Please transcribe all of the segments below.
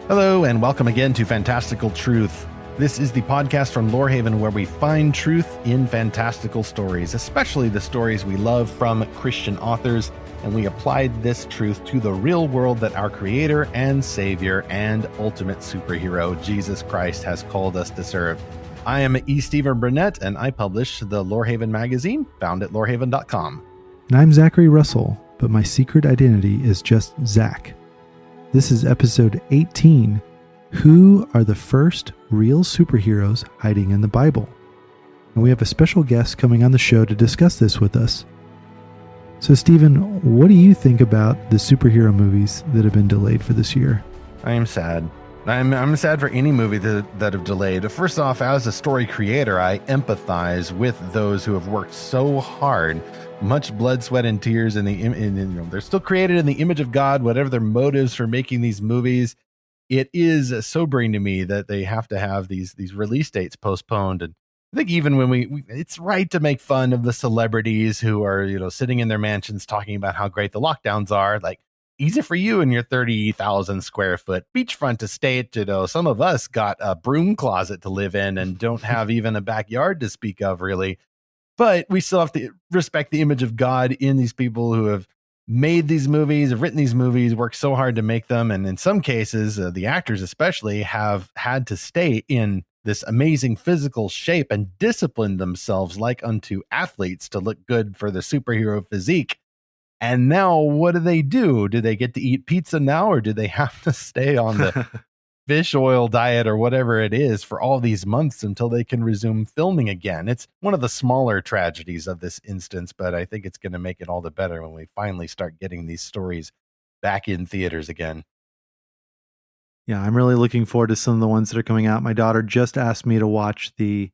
Hello, and welcome again to Fantastical Truth. This is the podcast from Lorehaven where we find truth in fantastical stories, especially the stories we love from Christian authors, and we applied this truth to the real world that our Creator and Savior and ultimate superhero, Jesus Christ, has called us to serve. I am E. Stephen Burnett, and I publish the Lorehaven Magazine, found at lorehaven.com. And I'm Zackary Russell, but my secret identity is just Zach. This is episode 18, Who are the first real superheroes hiding in the Bible? And we have a special guest coming on the show to discuss this with us. So Stephen, what do you think about the superhero movies that have been delayed for this year? I am sad. I'm sad for any movie that have delayed. First off, as a story creator, I empathize with those who have worked so hard, much blood, sweat, and tears, and they're still created in the image of God, whatever their motives for making these movies. It is sobering to me that they have to have these release dates postponed. And I think even when it's right to make fun of the celebrities who are, sitting in their mansions talking about how great the lockdowns are. Like, easy for you in your 30,000 square foot beachfront estate. Some of us got a broom closet to live in and don't have even a backyard to speak of, really. But we still have to respect the image of God in these people who have made these movies, have written these movies, worked so hard to make them. And in some cases, the actors especially have had to stay in this amazing physical shape and discipline themselves like unto athletes to look good for the superhero physique. And now what do? Do they get to eat pizza now, or do they have to stay on the fish oil diet or whatever it is for all these months until they can resume filming again? It's one of the smaller tragedies of this instance, but I think it's going to make it all the better when we finally start getting these stories back in theaters again. Yeah, I'm really looking forward to some of the ones that are coming out. My daughter just asked me to watch the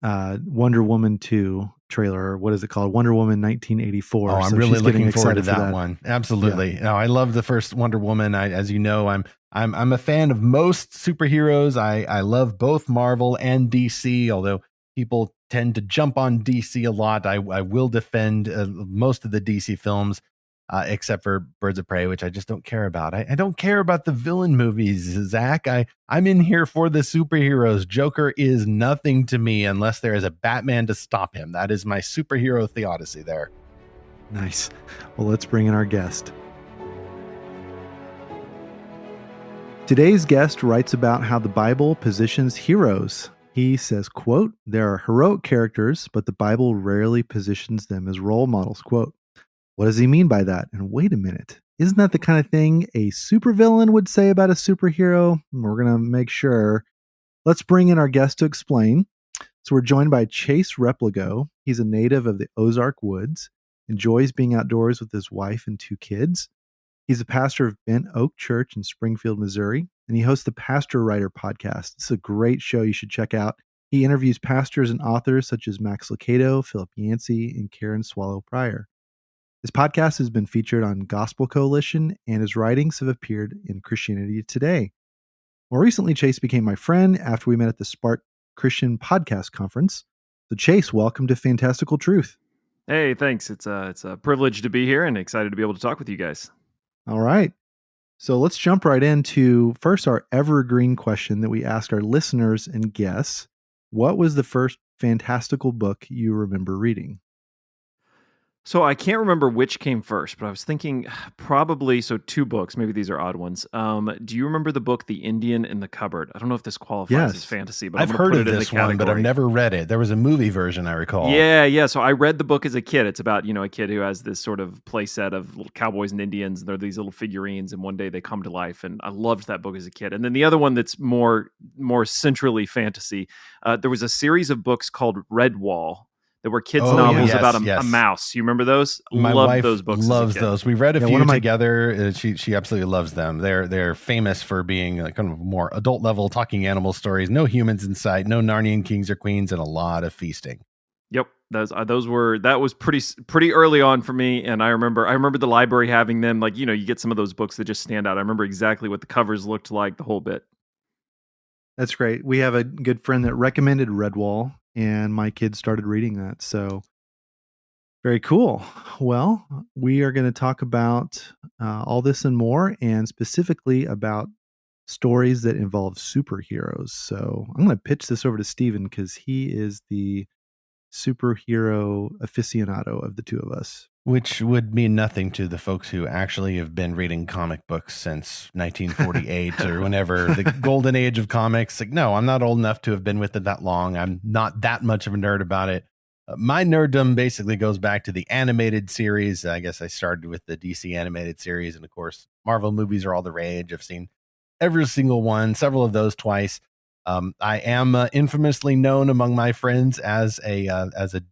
Wonder Woman 2 trailer, or what is it called? Wonder Woman 1984. Oh, I'm really looking forward to that one. Absolutely. Yeah. No, I love the first Wonder Woman. As you know, I'm a fan of most superheroes. I love both Marvel and DC, although people tend to jump on DC a lot. I will defend most of the DC films, except for Birds of Prey, which I just don't care about. I don't care about the villain movies, Zach. I'm in here for the superheroes. Joker is nothing to me unless there is a Batman to stop him. That is my superhero theodicy there. Nice. Well, let's bring in our guest. Today's guest writes about how the Bible positions heroes. He says, quote, "There are heroic characters, but the Bible rarely positions them as role models," quote. What does he mean by that? And wait a minute, isn't that the kind of thing a supervillain would say about a superhero? We're going to make sure. Let's bring in our guest to explain. So we're joined by Chase Replogle. He's a native of the Ozark Woods, enjoys being outdoors with his wife and 2 kids. He's a pastor of Bent Oak Church in Springfield, Missouri, and he hosts the Pastor Writer podcast. It's a great show you should check out. He interviews pastors and authors such as Max Lucado, Philip Yancey, and Karen Swallow Prior. His podcast has been featured on Gospel Coalition, and his writings have appeared in Christianity Today. More recently, Chase became my friend after we met at the Spark Christian Podcast Conference. So Chase, welcome to Fantastical Truth. Hey, thanks. It's a privilege to be here and excited to be able to talk with you guys. All right. So let's jump right into first our evergreen question that we ask our listeners and guests. What was the first fantastical book you remember reading? So I can't remember which came first, but I was thinking probably, 2 books, maybe these are odd ones. Do you remember the book, The Indian in the Cupboard? I don't know if this qualifies as fantasy, but I've heard of this one, but I've never read it. There was a movie version, I recall. Yeah. So I read the book as a kid. It's about, a kid who has this sort of play set of little cowboys and Indians, and they're these little figurines, and one day they come to life, and I loved that book as a kid. And then the other one that's more centrally fantasy, there was a series of books called Redwall, that were kids' novels about a mouse. You remember those? My wife those books. Loves those. We read a few together. She absolutely loves them. They're famous for being kind of more adult level talking animal stories. No humans in sight. No Narnian kings or queens, and a lot of feasting. Yep, that was pretty early on for me, and I remember the library having them. Like, you get some of those books that just stand out. I remember exactly what the covers looked like, the whole bit. That's great. We have a good friend that recommended Redwall, and my kids started reading that. So very cool. Well, we are going to talk about all this and more, and specifically about stories that involve superheroes. So I'm going to pitch this over to Steven because he is the superhero aficionado of the two of us. Which would mean nothing to the folks who actually have been reading comic books since 1948 or whenever the golden age of comics. Like, no, I'm not old enough to have been with it that long. I'm not that much of a nerd about it. My nerddom basically goes back to the animated series. I guess I started with the DC animated series. And of course, Marvel movies are all the rage. I've seen every single one, several of those twice. I am infamously known among my friends as a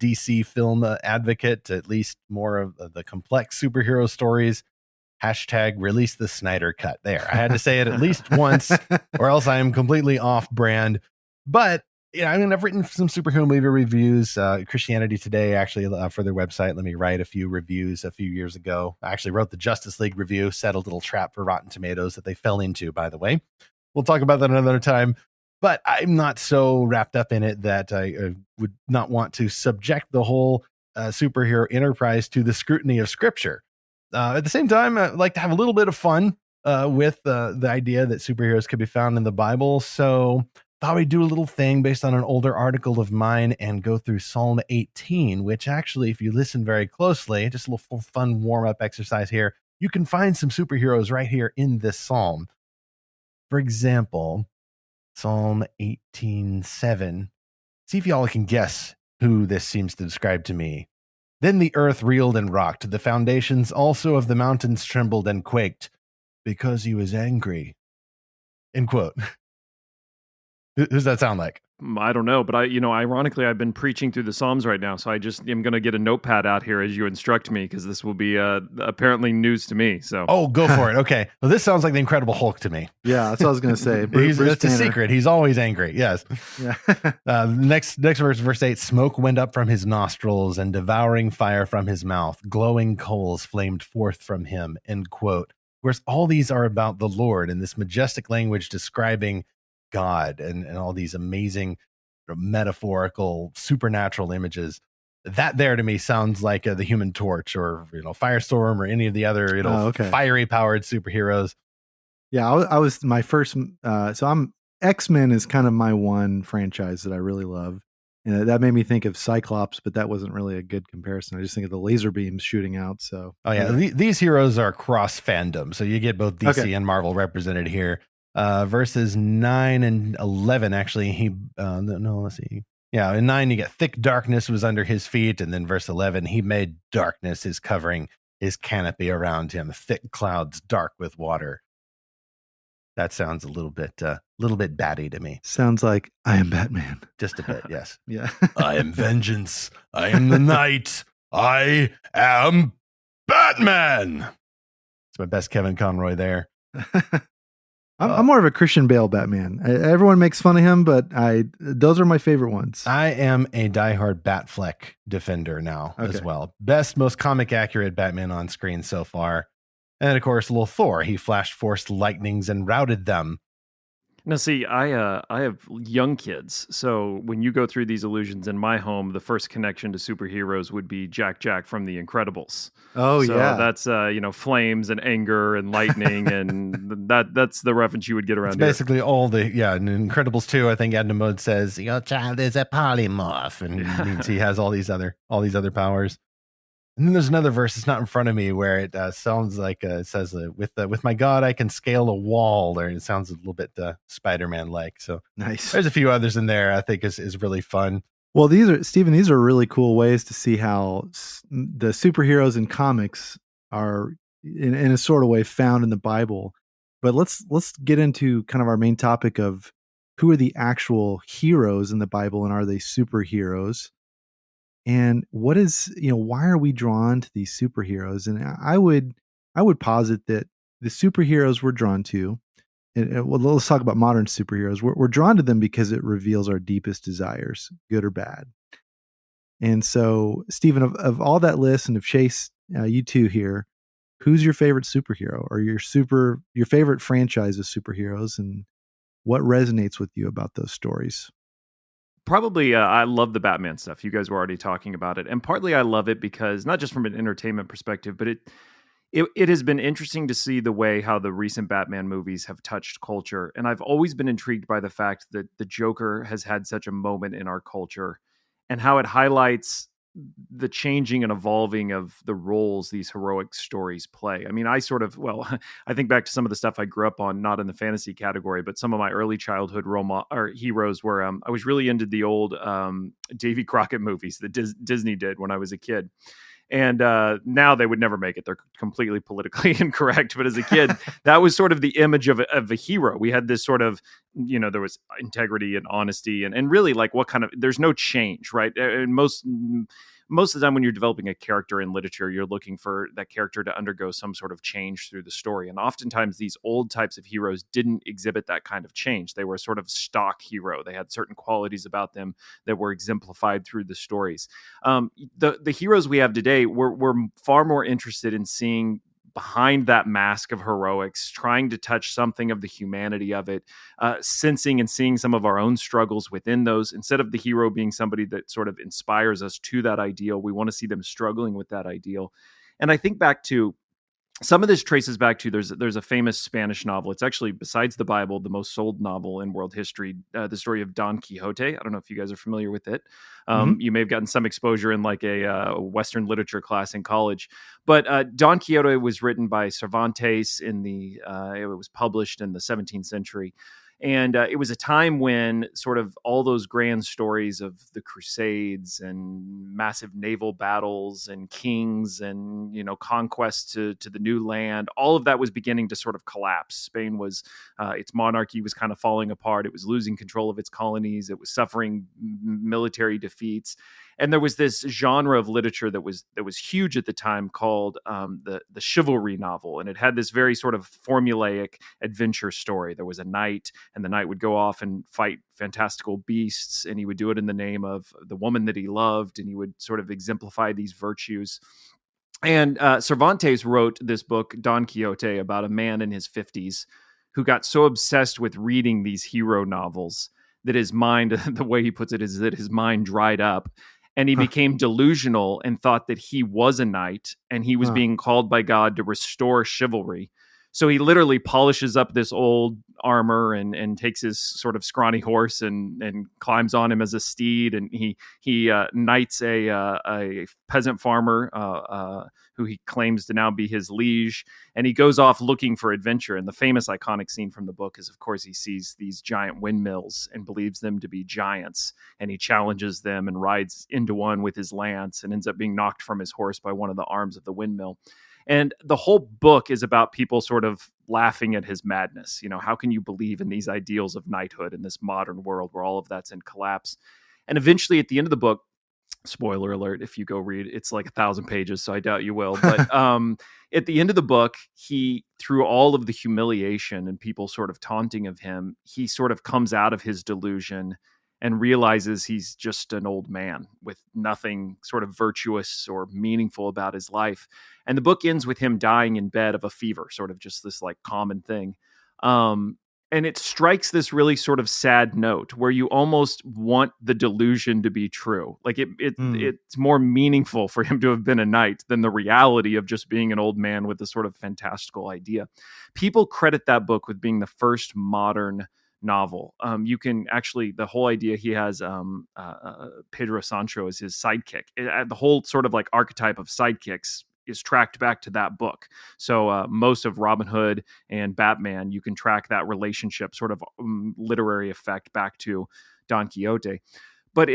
DC film advocate, at least more of the complex superhero stories. Hashtag release the Snyder cut. There, I had to say it at least once, or else I am completely off brand. But yeah, I mean, I've written some superhero movie reviews. Christianity Today, actually, for their website, let me write a few reviews a few years ago. I actually wrote the Justice League review, set a little trap for Rotten Tomatoes that they fell into, by the way. We'll talk about that another time. But I'm not so wrapped up in it that I would not want to subject the whole superhero enterprise to the scrutiny of Scripture. At the same time, I like to have a little bit of fun with the idea that superheroes could be found in the Bible. So thought we'd do a little thing based on an older article of mine and go through Psalm 18, which actually, if you listen very closely, just a little fun warm-up exercise here, you can find some superheroes right here in this psalm. For example, Psalm 18:7. See if y'all can guess who this seems to describe to me. Then the earth reeled and rocked. The foundations also of the mountains trembled and quaked because he was angry. End quote. Who does that sound like? I don't know, but ironically, I've been preaching through the Psalms right now, so I just am going to get a notepad out here as you instruct me, because this will be apparently news to me. So, go for it. Okay, well, this sounds like the Incredible Hulk to me. Yeah, that's what I was going to say. That's a secret. He's always angry. Yes. Yeah. Next verse 8. Smoke went up from his nostrils, and devouring fire from his mouth. Glowing coals flamed forth from him. End quote. Of course, all these are about the Lord in this majestic language describing God and all these amazing metaphorical supernatural images. That there to me sounds like the Human Torch or Firestorm or any of the other fiery powered superheroes. Yeah, I was my first. So X-Men is kind of my one franchise that I really love. And that made me think of Cyclops, but that wasn't really a good comparison. I just think of the laser beams shooting out. So these heroes are cross fandom, so you get both DC and Marvel represented here. Verses 9 and 11, actually, let's see. Yeah, in 9, you get thick darkness was under his feet. And then verse 11, he made darkness his covering, his canopy around him, thick clouds dark with water. That sounds a little bit batty to me. Sounds like I am Batman. Just a bit, yes. Yeah. I am vengeance. I am the night. I am Batman. It's my best Kevin Conroy there. I'm more of a Christian Bale Batman. Everyone makes fun of him, but those are my favorite ones. I am a diehard Batfleck defender now as well. Best, most comic accurate Batman on screen so far. And of course, little Thor. He flashed forth lightnings and routed them. Now, see, I have young kids, so when you go through these illusions in my home, the first connection to superheroes would be Jack from The Incredibles. Oh, so yeah. That's flames and anger and lightning, and that's the reference you would get around. It's basically all the in Incredibles 2. I think Edna Mode says your child is a polymorph, and it means he has all these other powers. And then there's another verse, it's not in front of me, where it sounds like it says, with my God, I can scale a wall, or it sounds a little bit Spider-Man-like. So nice. There's a few others in there I think is really fun. Well, these are really cool ways to see how the superheroes in comics are in a sort of way found in the Bible. But let's get into kind of our main topic of who are the actual heroes in the Bible, and are they superheroes? And what is, why are we drawn to these superheroes? And I would posit that the superheroes we're drawn to, and let's talk about modern superheroes. We're drawn to them because it reveals our deepest desires, good or bad. And so, Stephen, of all that list, and of Chase, you two here, who's your favorite superhero, or your favorite franchise of superheroes, and what resonates with you about those stories? Probably, I love the Batman stuff. You guys were already talking about it. And partly I love it because, not just from an entertainment perspective, but It has been interesting to see the way how the recent Batman movies have touched culture. And I've always been intrigued by the fact that the Joker has had such a moment in our culture and how it highlights the changing and evolving of the roles these heroic stories play. I mean, I think back to some of the stuff I grew up on, not in the fantasy category, but some of my early childhood or heroes were, I was really into the old Davy Crockett movies that Disney did when I was a kid. And now they would never make it. They're completely politically incorrect. But as a kid, that was sort of the image of a hero. We had this sort of, there was integrity and honesty and really like there's no change, right? And most of the time when you're developing a character in literature, you're looking for that character to undergo some sort of change through the story. And oftentimes these old types of heroes didn't exhibit that kind of change. They were sort of stock hero. They had certain qualities about them that were exemplified through the stories. The heroes we have today, we're far more interested in seeing behind that mask of heroics, trying to touch something of the humanity of it, sensing and seeing some of our own struggles within those. Instead of the hero being somebody that sort of inspires us to that ideal, we want to see them struggling with that ideal. And I think back to some of this traces back to there's a famous Spanish novel. It's actually, besides the Bible, the most sold novel in world history. The story of Don Quixote. I don't know if you guys are familiar with it. You may have gotten some exposure in like a Western literature class in college. But Don Quixote was written by Cervantes it was published in the 17th century. And it was a time when sort of all those grand stories of the Crusades and massive naval battles and kings and, conquest to the new land, all of that was beginning to sort of collapse. Spain was, its monarchy was kind of falling apart. It was losing control of its colonies. It was suffering military defeats. And there was this genre of literature that was huge at the time called the chivalry novel, and it had this very sort of formulaic adventure story. There was a knight, and the knight would go off and fight fantastical beasts, and he would do it in the name of the woman that he loved, and he would sort of exemplify these virtues. And Cervantes wrote this book, Don Quixote, about a man in his 50s who got so obsessed with reading these hero novels that his mind, the way he puts it, is that his mind dried up. And he became delusional and thought that he was a knight and he was being called by God to restore chivalry. So he literally polishes up this old armor and takes his sort of scrawny horse and climbs on him as a steed. And he knights a peasant farmer who he claims to now be his liege. And he goes off looking for adventure. And the famous iconic scene from the book is, of course, he sees these giant windmills and believes them to be giants. And he challenges them and rides into one with his lance and ends up being knocked from his horse by one of the arms of the windmill. And the whole book is about people sort of laughing at his madness. How can you believe in these ideals of knighthood in this modern world where all of that's in collapse? And eventually at the end of the book, spoiler alert, if you go read, it's like 1,000 pages, so I doubt you will. But at the end of the book, he, through all of the humiliation and people sort of taunting of him, he sort of comes out of his delusion and realizes he's just an old man with nothing sort of virtuous or meaningful about his life. And the book ends with him dying in bed of a fever, sort of just this like common thing. And it strikes this really sort of sad note where you almost want the delusion to be true. Like it's more meaningful for him to have been a knight than the reality of just being an old man with a sort of fantastical idea. People credit that book with being the first modern novel. You can actually, the whole idea, he has Pedro Sancho as his sidekick. The whole sort of like archetype of sidekicks is tracked back to that book. So most of Robin Hood and Batman, you can track that relationship, sort of literary effect, back to Don Quixote. But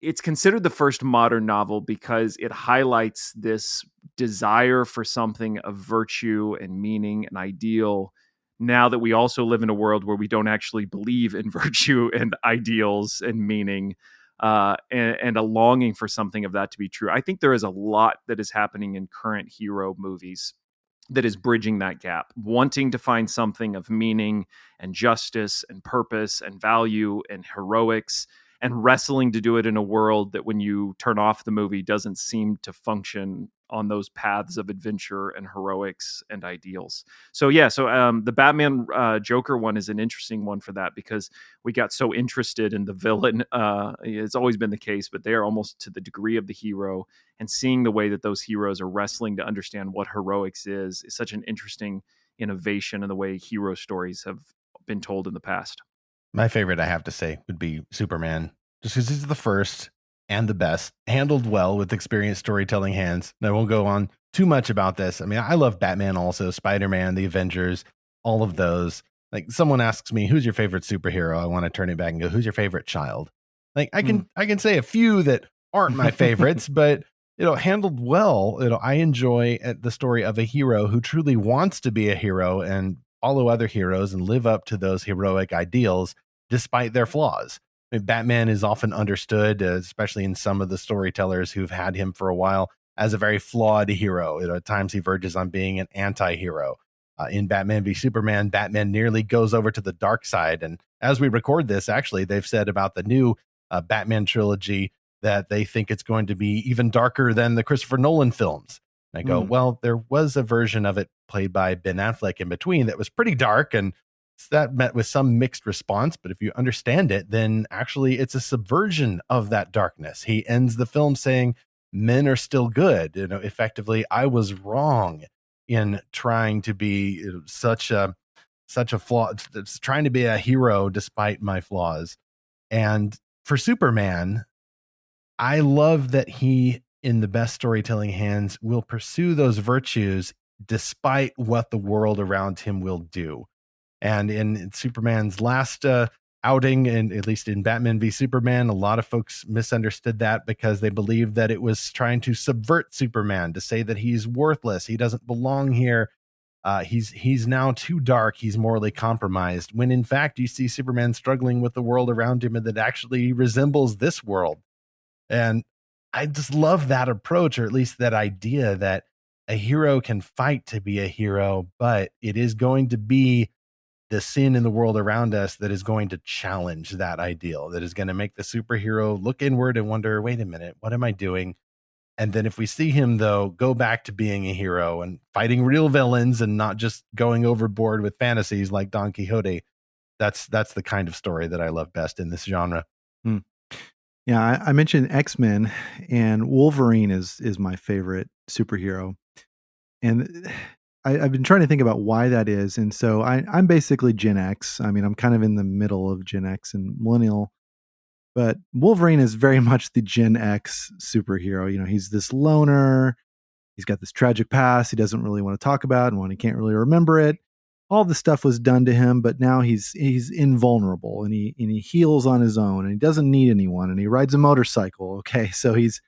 it's considered the first modern novel because it highlights this desire for something of virtue and meaning and ideal, now that we also live in a world where we don't actually believe in virtue and ideals and meaning, and a longing for something of that to be true. I think there is a lot that is happening in current hero movies that is bridging that gap, wanting to find something of meaning and justice and purpose and value and heroics, and wrestling to do it in a world that when you turn off the movie doesn't seem to function on those paths of adventure and heroics and ideals. So the Batman Joker one is an interesting one for that, because we got so interested in the villain. It's always been the case, but they are almost to the degree of the hero, and seeing the way that those heroes are wrestling to understand what heroics is such an interesting innovation in the way hero stories have been told in the past. My favorite, I have to say, would be Superman, just because he's the first and the best, handled well with experienced storytelling hands. And I won't go on too much about this. I mean, I love Batman also, Spider-Man, the Avengers, all of those. Like, someone asks me, who's your favorite superhero? I want to turn it back and go, who's your favorite child? Like, I can say a few that aren't my favorites, but handled well. I enjoy the story of a hero who truly wants to be a hero and follow other heroes and live up to those heroic ideals despite their flaws. I mean, Batman is often understood, especially in some of the storytellers who've had him for a while, as a very flawed hero. At times he verges on being an anti-hero. In Batman v Superman, Batman nearly goes over to the dark side. And as we record this, actually, they've said about the new Batman trilogy that they think it's going to be even darker than the Christopher Nolan films. And I go, well, there was a version of it played by Ben Affleck in between that was pretty dark, and that met with some mixed response. But if you understand it, then actually it's a subversion of that darkness. He ends the film saying, men are still good. Effectively, I was wrong in trying to be such a flaw, trying to be a hero despite my flaws. And for Superman, I love that he, in the best storytelling hands, will pursue those virtues despite what the world around him will do. And in Superman's last outing, and at least in Batman v Superman, a lot of folks misunderstood that because they believed that it was trying to subvert Superman, to say that he's worthless, he doesn't belong here, he's now too dark, he's morally compromised, when in fact you see Superman struggling with the world around him and that actually resembles this world. And I just love that approach, or at least that idea that a hero can fight to be a hero, but it is going to be the sin in the world around us that is going to challenge that ideal, that is going to make the superhero look inward and wonder, wait a minute, what am I doing? And then if we see him, though, go back to being a hero and fighting real villains and not just going overboard with fantasies like Don Quixote, that's the kind of story that I love best in this genre. Yeah, I mentioned X-Men, and Wolverine is my favorite superhero. And I've been trying to think about why that is. And so I'm basically Gen X. I mean, I'm kind of in the middle of Gen X and millennial. But Wolverine is very much the Gen X superhero. He's this loner. He's got this tragic past he doesn't really want to talk about, and when he can't really remember it. All the stuff was done to him, but now he's invulnerable, and he heals on his own, and he doesn't need anyone, and he rides a motorcycle. Okay, so he's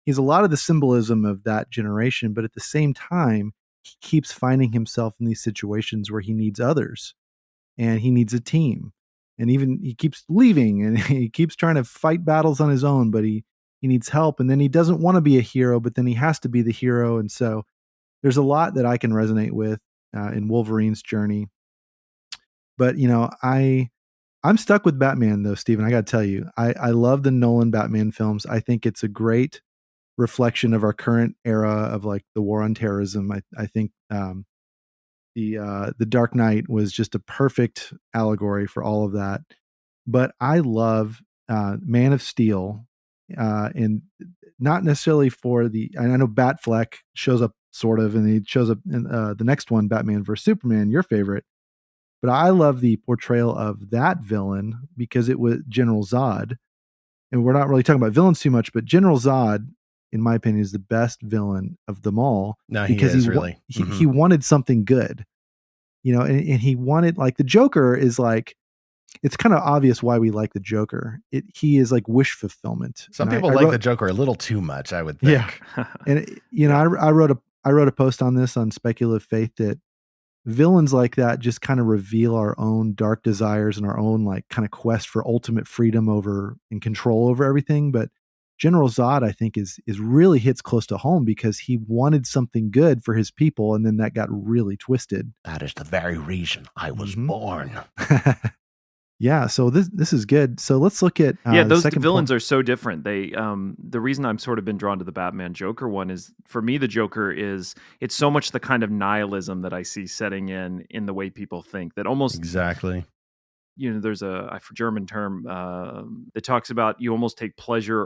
a lot of the symbolism of that generation, but at the same time, he keeps finding himself in these situations where he needs others, and he needs a team, and even he keeps leaving, and he keeps trying to fight battles on his own, but he needs help, and then he doesn't want to be a hero, but then he has to be the hero, and so there's a lot that I can resonate with in Wolverine's journey. But I'm stuck with Batman though, Stephen. I got to tell you, I love the Nolan Batman films. I think it's a great reflection of our current era of like the war on terrorism. I think the Dark Knight was just a perfect allegory for all of that. But I love Man of Steel, and not necessarily for and I know Batfleck shows up sort of, and he shows up in the next one, Batman vs Superman, your favorite. But I love the portrayal of that villain because it was General Zod. And we're not really talking about villains too much, but General Zod, in my opinion, is the best villain of them all. No, because he is really. He wanted something good, and he wanted, like, the Joker is like, it's kind of obvious why we like the Joker. He is like wish fulfillment. Some people like the Joker a little too much, I would think. Yeah. And I wrote a post on this on Speculative Faith that villains like that just kind of reveal our own dark desires and our own like kind of quest for ultimate freedom over and control over everything. But General Zod, I think, is really hits close to home because he wanted something good for his people, and then that got really twisted. That is the very reason I was born. Yeah, so this is good. So let's look at Yeah, the those second villains point. are so different. They the reason I'm sort of been drawn to the Batman Joker one is, for me, the Joker is, it's so much the kind of nihilism that I see setting in the way people think, that almost, Exactly. there's a German term that talks about, you almost take pleasure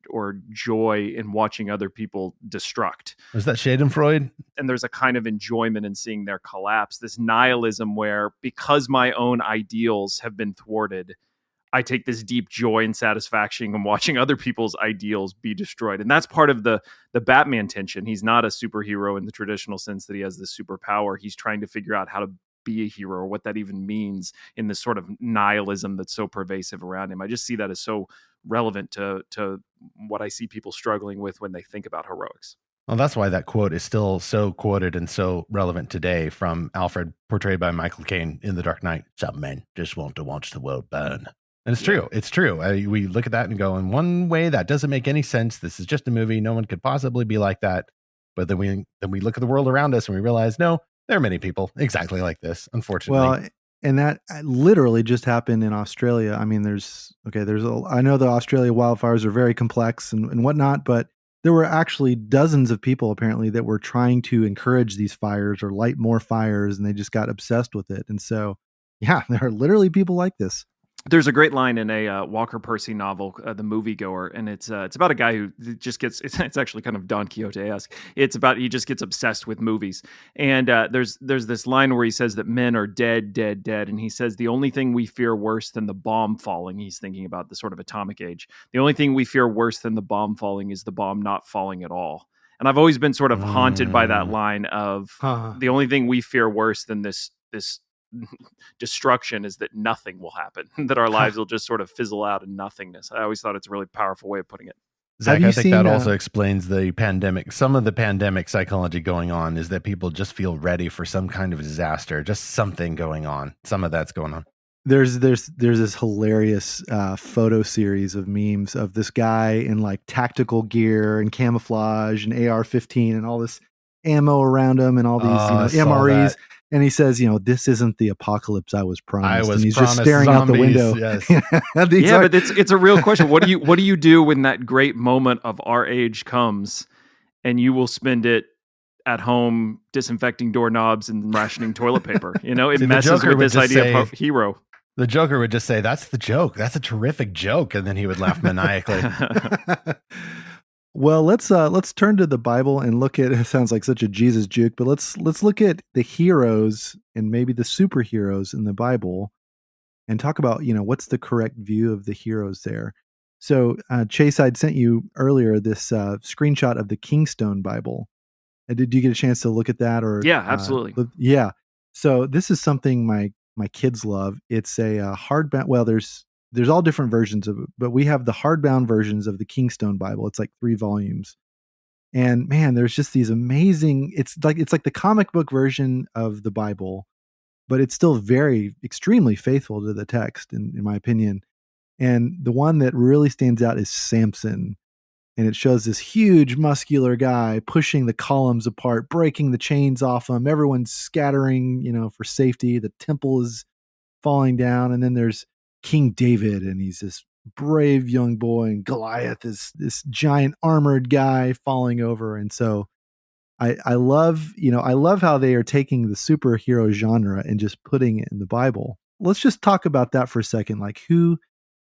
or joy in watching other people destruct. Was that Schadenfreude? And there's a kind of enjoyment in seeing their collapse, this nihilism where, because my own ideals have been thwarted, I take this deep joy and satisfaction in watching other people's ideals be destroyed. And that's part of the Batman tension. He's not a superhero in the traditional sense that he has this superpower. He's trying to figure out how to be a hero, or what that even means, in this sort of nihilism that's so pervasive around him. I just see that as so relevant to what I see people struggling with when they think about heroics. Well, that's why that quote is still so quoted and so relevant today, from Alfred, portrayed by Michael Caine in The Dark Knight. Some men just want to watch the world burn. And it's true. It's true. We look at that and go, in one way, that doesn't make any sense. This is just a movie. No one could possibly be like that. But then we look at the world around us and we realize, no, there are many people exactly like this, unfortunately. Well, and that literally just happened in Australia. I mean, I know the Australia wildfires are very complex and whatnot, but there were actually dozens of people apparently that were trying to encourage these fires or light more fires, and they just got obsessed with it. And so, yeah, there are literally people like this. There's a great line in a Walker Percy novel, The Moviegoer, and it's about a guy who just gets, it's actually kind of Don Quixote-esque. It's about, he just gets obsessed with movies. And there's this line where he says that men are dead, dead, dead. And he says, the only thing we fear worse than the bomb falling, he's thinking about the sort of atomic age, the only thing we fear worse than the bomb falling is the bomb not falling at all. And I've always been sort of haunted by that line of, the only thing we fear worse than this destruction is that nothing will happen, that our lives will just sort of fizzle out in nothingness. I always thought it's a really powerful way of putting it. Zach, I think that also explains the pandemic. Some of the pandemic psychology going on is that people just feel ready for some kind of disaster, just something going on. Some of that's going on. There's this hilarious photo series of memes of this guy in like tactical gear and camouflage and AR-15 and all this ammo around him and all these MREs. And he says, this isn't the apocalypse I was promised. And he's just staring out the window. Yes. Yeah, but it's a real question. What do you do when that great moment of our age comes, and you will spend it at home disinfecting doorknobs and rationing toilet paper? It messes with this idea of hero. The Joker would just say, "That's the joke. That's a terrific joke," and then he would laugh maniacally. Well, let's turn to the Bible and look at, it sounds like such a Jesus juke, but let's look at the heroes and maybe the superheroes in the Bible and talk about, what's the correct view of the heroes there. So, Chase, I'd sent you earlier this screenshot of the Kingstone Bible. Did you get a chance to look at that? Or yeah, absolutely. Yeah. So this is something my kids love. It's a hardbound. Well, there's all different versions of it, but we have the hardbound versions of the Kingstone Bible. It's like 3 volumes. And man, there's just these amazing, it's like the comic book version of the Bible, but it's still extremely faithful to the text in my opinion. And the one that really stands out is Samson. And it shows this huge muscular guy pushing the columns apart, breaking the chains off them. Everyone's scattering, for safety. The temple is falling down. And then there's King David, and he's this brave young boy, and Goliath is this giant armored guy falling over. And so I love how they are taking the superhero genre and just putting it in the Bible. Let's just talk about that for a second. Like who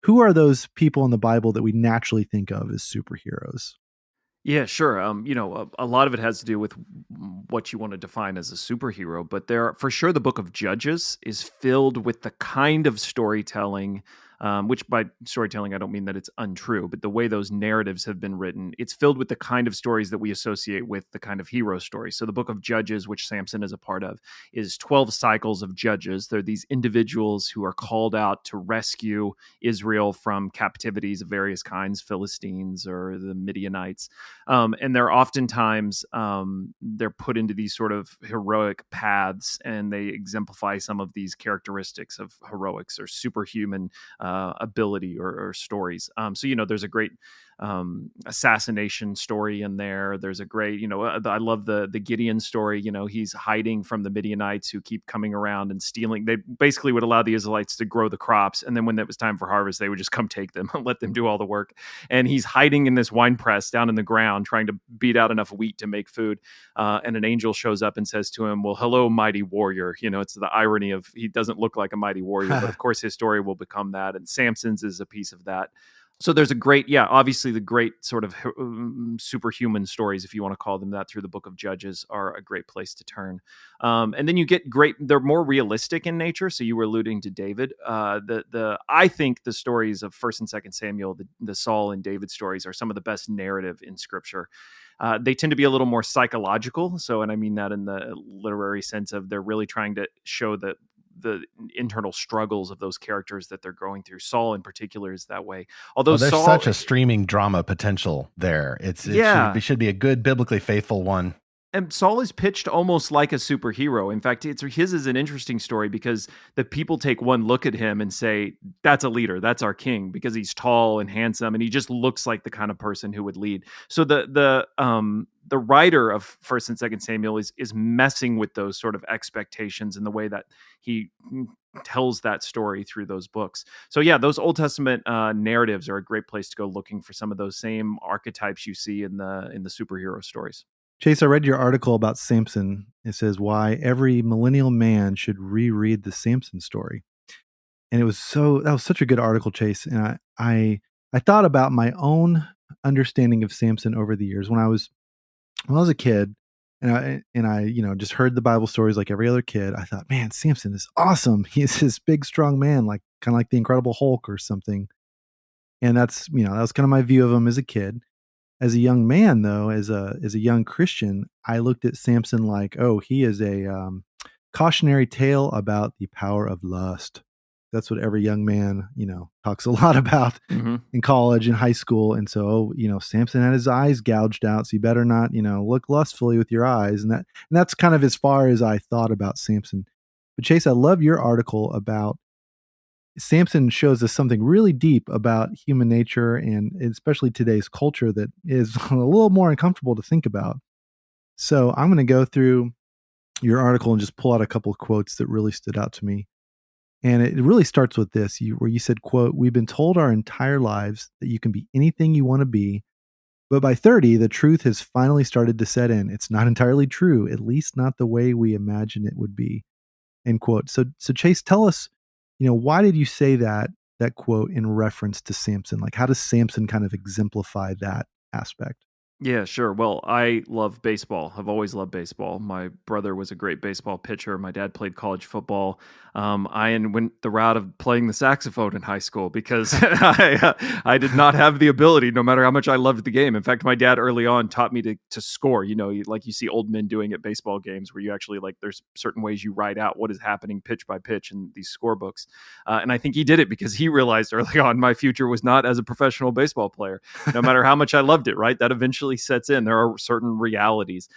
are those people in the Bible that we naturally think of as superheroes? Yeah, sure. A lot of it has to do with what you want to define as a superhero, but for sure, the book of Judges is filled with the kind of storytelling, which by storytelling, I don't mean that it's untrue, but the way those narratives have been written, it's filled with the kind of stories that we associate with the kind of hero story. So the book of Judges, which Samson is a part of, is 12 cycles of judges. They're these individuals who are called out to rescue Israel from captivities of various kinds, Philistines or the Midianites. And they're oftentimes, they're put into these sort of heroic paths, and they exemplify some of these characteristics of heroics or superhuman ability or stories. So, there's a great assassination story in there. There's a great, I love the Gideon story. He's hiding from the Midianites who keep coming around and stealing. They basically would allow the Israelites to grow the crops, and then when it was time for harvest, they would just come take them and let them do all the work. And he's hiding in this wine press down in the ground, trying to beat out enough wheat to make food. And an angel shows up and says to him, "Well, hello, mighty warrior." It's the irony of he doesn't look like a mighty warrior, but of course his story will become that. And Samson's is a piece of that. So there's a great, obviously the great sort of superhuman stories, if you want to call them that, through the book of Judges are a great place to turn. And then you get they're more realistic in nature. So you were alluding to David. I think the stories of 1st and 2nd Samuel, the Saul and David stories, are some of the best narrative in Scripture. They tend to be a little more psychological. So, and I mean that in the literary sense of they're really trying to show the internal struggles of those characters that they're going through. Saul in particular is that way. Although there's Saul, such a streaming drama potential there. It should be a good biblically faithful one. And Saul is pitched almost like a superhero. In fact, his is an interesting story because the people take one look at him and say, that's a leader, that's our king, because he's tall and handsome and he just looks like the kind of person who would lead. So the writer of 1st and 2nd Samuel is messing with those sort of expectations in the way that he tells that story through those books. So yeah, those Old Testament narratives are a great place to go looking for some of those same archetypes you see in the superhero stories. Chase, I read your article about Samson. It says why every millennial man should reread the Samson story. And that was such a good article, Chase. And I thought about my own understanding of Samson over the years when I was a kid and I just heard the Bible stories like every other kid. I thought, man, Samson is awesome. He's this big, strong man, like kind of like the Incredible Hulk or something. And that's, that was kind of my view of him as a kid. As a young man, though, as a young Christian, I looked at Samson like, oh, he is a cautionary tale about the power of lust. That's what every young man, talks a lot about in college and high school. And so, Samson had his eyes gouged out, so you better not, look lustfully with your eyes. And that's kind of as far as I thought about Samson. But Chase, I love your article about Samson shows us something really deep about human nature and especially today's culture that is a little more uncomfortable to think about. So I'm going to go through your article and just pull out a couple of quotes that really stood out to me. And it really starts with this, where you said, quote, "We've been told our entire lives that you can be anything you want to be, but by 30, the truth has finally started to set in. It's not entirely true, at least not the way we imagine it would be." End quote. So Chase, tell us, why did you say that quote in reference to Samson? Like, how does Samson kind of exemplify that aspect? Yeah, sure. Well, I love baseball. I've always loved baseball. My brother was a great baseball pitcher. My dad played college football. I went the route of playing the saxophone in high school because I did not have the ability, no matter how much I loved the game. In fact, my dad early on taught me to score. Like you see old men doing at baseball games where you actually, like, there's certain ways you write out what is happening pitch by pitch in these scorebooks. And I think he did it because he realized early on my future was not as a professional baseball player, no matter how much I loved it, right? That eventually sets in. There are certain realities.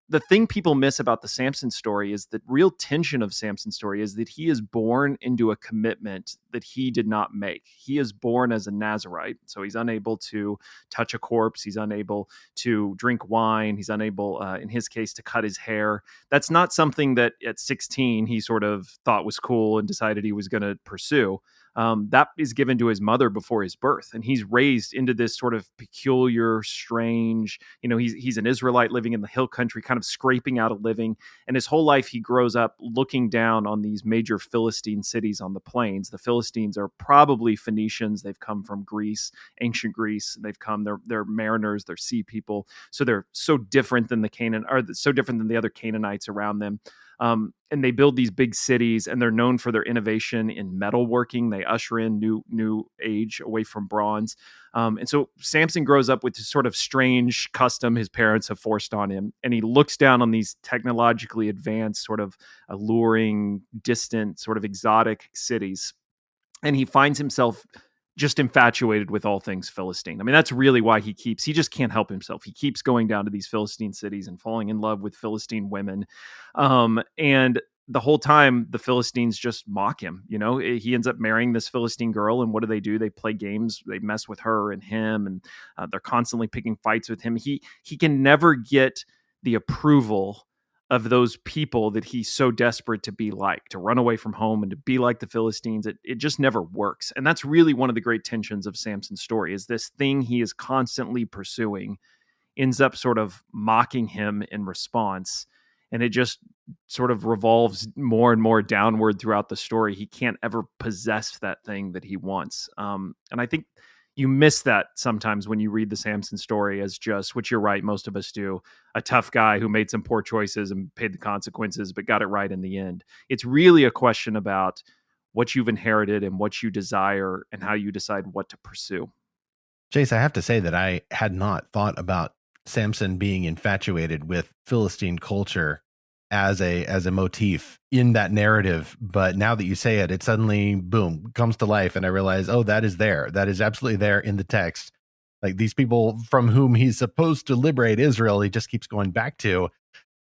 The thing people miss about the Samson story is that real tension of Samson's story is that he is born into a commitment that he did not make. He is born as a Nazirite, so he's unable to touch a corpse. He's unable to drink wine. He's unable, in his case, to cut his hair. That's not something that at 16 he sort of thought was cool and decided he was going to pursue. That is given to his mother before his birth. And he's raised into this sort of peculiar, strange, he's an Israelite living in the hill country, kind of scraping out a living. And his whole life, he grows up looking down on these major Philistine cities on the plains. The Philistines are probably Phoenicians. They've come from Greece, ancient Greece. They're mariners, they're sea people. So they're so different than so different than the other Canaanites around them. And they build these big cities, and they're known for their innovation in metalworking. They usher in new age away from bronze. And so Samson grows up with this sort of strange custom his parents have forced on him. And he looks down on these technologically advanced, sort of alluring, distant, sort of exotic cities. And he finds himself just infatuated with all things Philistine. I mean, that's really why he just can't help himself. He keeps going down to these Philistine cities and falling in love with Philistine women. And the whole time the Philistines just mock him. He ends up marrying this Philistine girl, and what do? They play games, they mess with her and him, and they're constantly picking fights with him. He can never get the approval of those people that he's so desperate to be like, to run away from home and to be like the Philistines. It just never works. And that's really one of the great tensions of Samson's story, is this thing he is constantly pursuing ends up sort of mocking him in response. And it just sort of revolves more and more downward throughout the story. He can't ever possess that thing that he wants. And I think you miss that sometimes when you read the Samson story as just, which you're right, most of us do, a tough guy who made some poor choices and paid the consequences, but got it right in the end. It's really a question about what you've inherited and what you desire and how you decide what to pursue. Chase, I have to say that I had not thought about Samson being infatuated with Philistine culture as a motif in that narrative, but now that you say it, it suddenly, boom, comes to life, and I realize, oh, that is there. That is absolutely there in the text. Like, these people from whom he's supposed to liberate Israel, he just keeps going back to,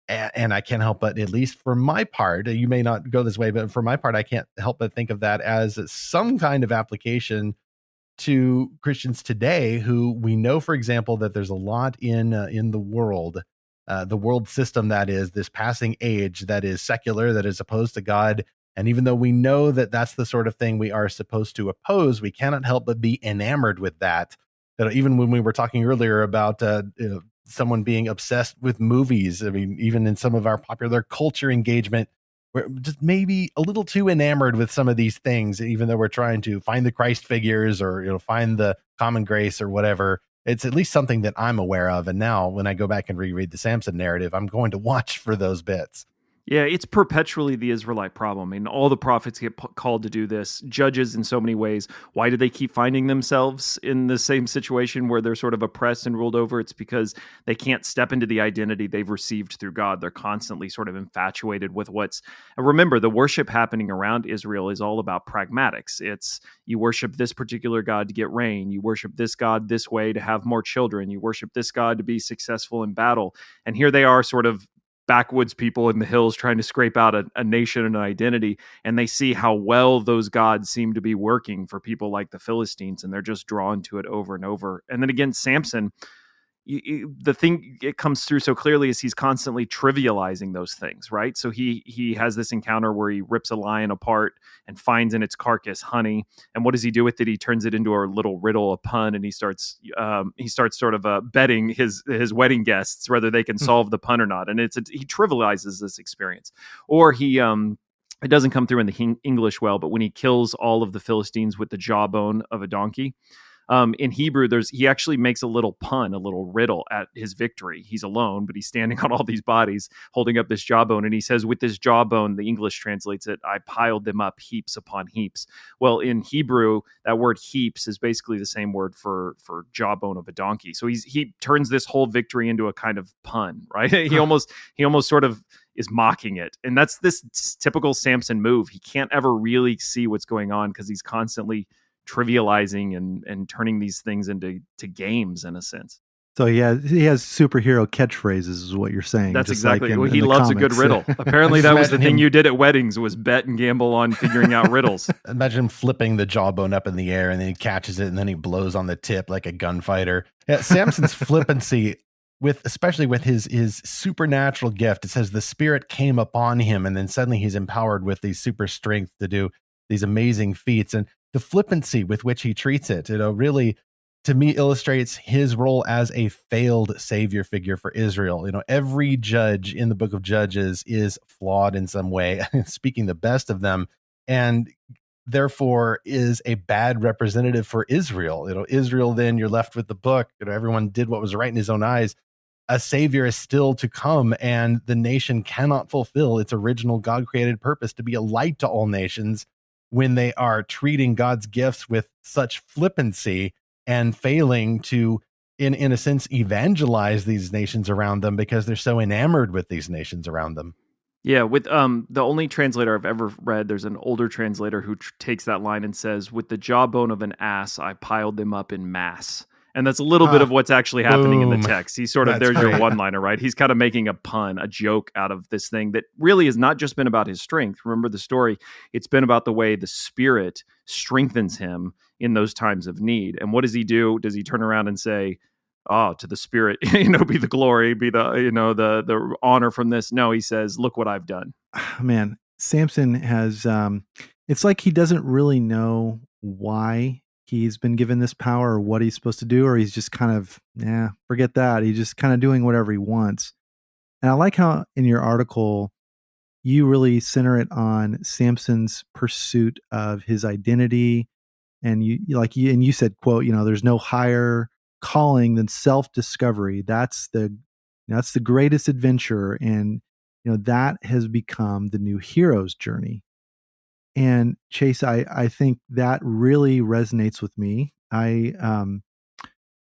and I can't help but, at least for my part, you may not go this way, but for my part, I can't help but think of that as some kind of application to Christians today, who we know, for example, that there's a lot in the world system that is this passing age, that is secular, that is opposed to God. And even though we know that that's the sort of thing we are supposed to oppose, we cannot help but be enamored with that. That even when we were talking earlier about someone being obsessed with movies, I mean, even in some of our popular culture engagement, we're just maybe a little too enamored with some of these things, even though we're trying to find the Christ figures or find the common grace or whatever. It's at least something that I'm aware of. And now when I go back and reread the Samson narrative, I'm going to watch for those bits. Yeah, it's perpetually the Israelite problem. I mean, all the prophets get called to do this. Judges in so many ways. Why do they keep finding themselves in the same situation where they're sort of oppressed and ruled over? It's because they can't step into the identity they've received through God. They're constantly sort of infatuated with what's... And remember, the worship happening around Israel is all about pragmatics. It's, you worship this particular God to get rain. You worship this God this way to have more children. You worship this God to be successful in battle. And here they are, sort of backwoods people in the hills trying to scrape out a nation and an identity, and they see how well those gods seem to be working for people like the Philistines, and they're just drawn to it over and over. And then again, Samson, the thing it comes through so clearly is he's constantly trivializing those things, right? So he has this encounter where he rips a lion apart and finds in its carcass honey, and what does he do with it? He turns it into a little riddle, a pun, and he starts sort of betting his wedding guests whether they can solve the pun or not. And he trivializes this experience. Or he it doesn't come through in the English well, but when he kills all of the Philistines with the jawbone of a donkey. In Hebrew, he actually makes a little pun, a little riddle at his victory. He's alone, but he's standing on all these bodies holding up this jawbone. And he says, with this jawbone, the English translates it, I piled them up heaps upon heaps. Well, in Hebrew, that word heaps is basically the same word for jawbone of a donkey. So he turns this whole victory into a kind of pun, right? He almost sort of is mocking it. And that's this typical Samson move. He can't ever really see what's going on because he's constantly trivializing and turning these things into games in a sense. So he has superhero catchphrases is what you're saying. That's exactly. He loves a good riddle. Apparently that was the thing you did at weddings, was bet and gamble on figuring out riddles. Imagine him flipping the jawbone up in the air and then he catches it and then he blows on the tip like a gunfighter. Yeah, Samson's flippancy, especially with his supernatural gift. It says the spirit came upon him and then suddenly he's empowered with these super strength to do these amazing feats. And the flippancy with which he treats it, really, to me, illustrates his role as a failed savior figure for Israel. Every judge in the book of Judges is flawed in some way, speaking the best of them, and therefore is a bad representative for Israel. Israel, then you're left with the book. Everyone did what was right in his own eyes. A savior is still to come, and the nation cannot fulfill its original God-created purpose to be a light to all nations when they are treating God's gifts with such flippancy and failing to, in a sense, evangelize these nations around them because they're so enamored with these nations around them. Yeah, with the only translator I've ever read, there's an older translator who takes that line and says, with the jawbone of an ass, I piled them up in mass. And that's a little bit of what's actually happening in the boom. text. He's sort of, That's there's your great. one-liner, right? He's kind of making a pun, a joke out of this thing that really has not just been about his strength. Remember the story. It's been about the way the Spirit strengthens him in those times of need. And what does he do? Does he turn around and say, "Oh, to the Spirit, be the glory, be the, the honor from this"? No, he says, "Look what I've done." Man, Samson has, it's like he doesn't really know why he's been given this power or what he's supposed to do, or he's just kind of, forget that. He's just kind of doing whatever he wants. And I like how in your article, you really center it on Samson's pursuit of his identity. And you said, quote, there's no higher calling than self-discovery. That's the greatest adventure. And, that has become the new hero's journey. And Chase, I think that really resonates with me. I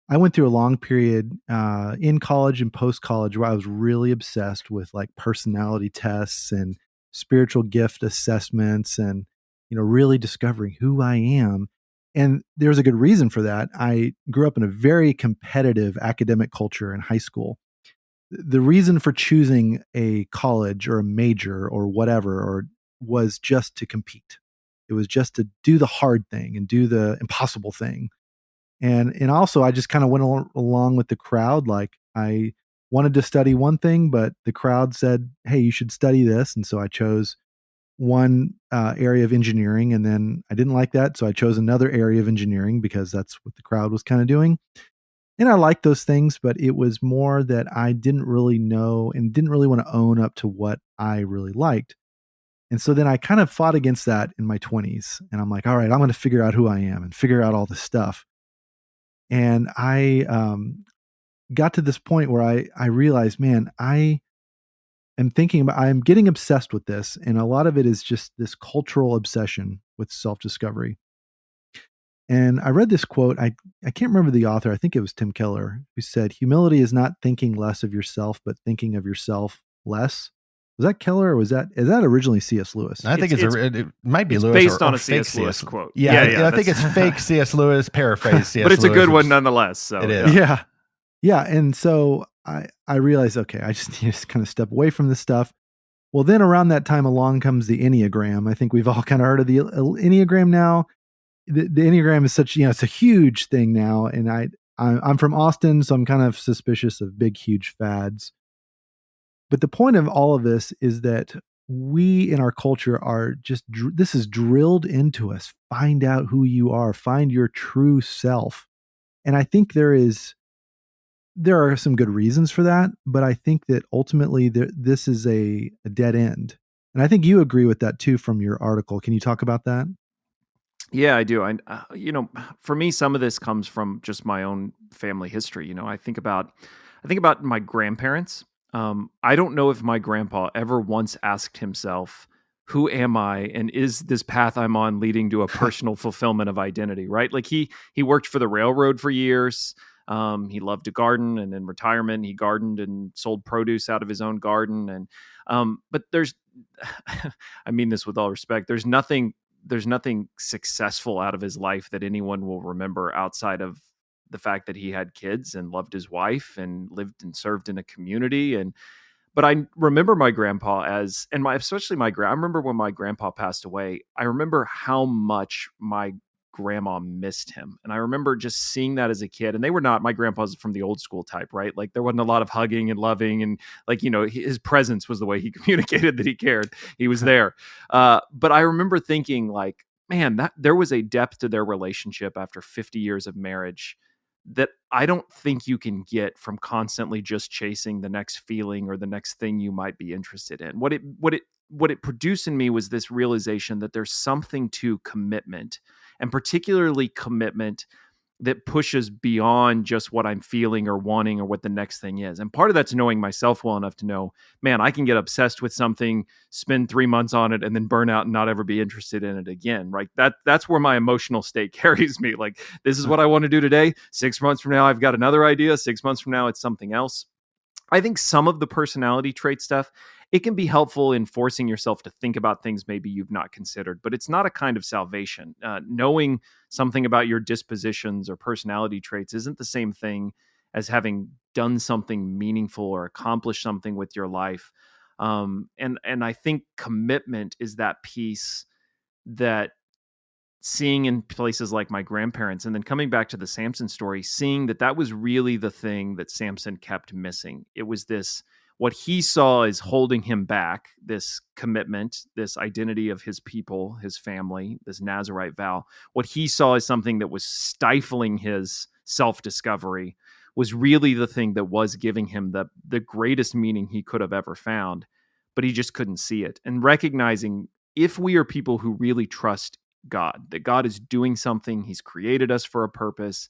went through a long period in college and post-college where I was really obsessed with like personality tests and spiritual gift assessments and, really discovering who I am. And there's a good reason for that. I grew up in a very competitive academic culture in high school. The reason for choosing a college or a major or whatever was just to compete. It was just to do the hard thing and do the impossible thing. And also I just kind of went along with the crowd. Like I wanted to study one thing, but the crowd said, "Hey, you should study this." And so I chose one area of engineering, and then I didn't like that. So I chose another area of engineering because that's what the crowd was kind of doing. And I liked those things, but it was more that I didn't really know and didn't really want to own up to what I really liked. And so then I kind of fought against that in my 20s. And I'm like, all right, I'm going to figure out who I am and figure out all this stuff. And I got to this point where I realized, man, I'm getting obsessed with this. And a lot of it is just this cultural obsession with self-discovery. And I read this quote. I can't remember the author. I think it was Tim Keller, who said, "Humility is not thinking less of yourself, but thinking of yourself less." Was that Keller, or is that originally C.S. Lewis? I think it might be it's Lewis based or on a fake C.S. Lewis quote. Yeah, I think it's fake C.S. Lewis, paraphrase C.S. But it's Lewis, a good one nonetheless. So it is. Yeah. And so I realized, okay, I just need to kind of step away from this stuff. Well, then around that time along comes the Enneagram. I think we've all kind of heard of the Enneagram now. The Enneagram is such, it's a huge thing now. And I'm from Austin, so I'm kind of suspicious of big, huge fads. But the point of all of this is that we in our culture are just, this is drilled into us. Find out who you are, find your true self. And I think there are some good reasons for that, but I think that ultimately this is a dead end. And I think you agree with that too from your article. Can you talk about that? Yeah, I do. For me, some of this comes from just my own family history. I think about my grandparents. I don't know if my grandpa ever once asked himself, "Who am I? And is this path I'm on leading to a personal fulfillment of identity?" Right? Like he worked for the railroad for years. He loved to garden, and in retirement, he gardened and sold produce out of his own garden. And but there's, I mean this with all respect, there's nothing successful out of his life that anyone will remember outside of the fact that he had kids and loved his wife and lived and served in a community. But I remember my grandpa I remember when my grandpa passed away, I remember how much my grandma missed him. And I remember just seeing that as a kid. And my grandpa's from the old school type, right? Like there wasn't a lot of hugging and loving, and like, his presence was the way he communicated that he cared. He was there. But I remember thinking like, man, that there was a depth to their relationship after 50 years of marriage that I don't think you can get from constantly just chasing the next feeling or the next thing you might be interested in. What it produced in me was this realization that there's something to commitment, and particularly commitment that pushes beyond just what I'm feeling or wanting or what the next thing is. And part of that's knowing myself well enough to know, man, I can get obsessed with something, spend 3 months on it, and then burn out and not ever be interested in it again. Right? That's where my emotional state carries me. Like, this is what I want to do today. 6 months from now, I've got another idea. 6 months from now, it's something else. I think some of the personality trait stuff, it can be helpful in forcing yourself to think about things maybe you've not considered, but it's not a kind of salvation. Knowing something about your dispositions or personality traits isn't the same thing as having done something meaningful or accomplished something with your life. And I think commitment is that piece that seeing in places like my grandparents, and then coming back to the Samson story, seeing that that was really the thing that Samson kept missing. It was this, what he saw is holding him back, this commitment, this identity of his people, his family, this Nazirite vow. What he saw as something that was stifling his self-discovery was really the thing that was giving him the greatest meaning he could have ever found, but he just couldn't see it. And recognizing, if we are people who really trust God, that God is doing something, he's created us for a purpose,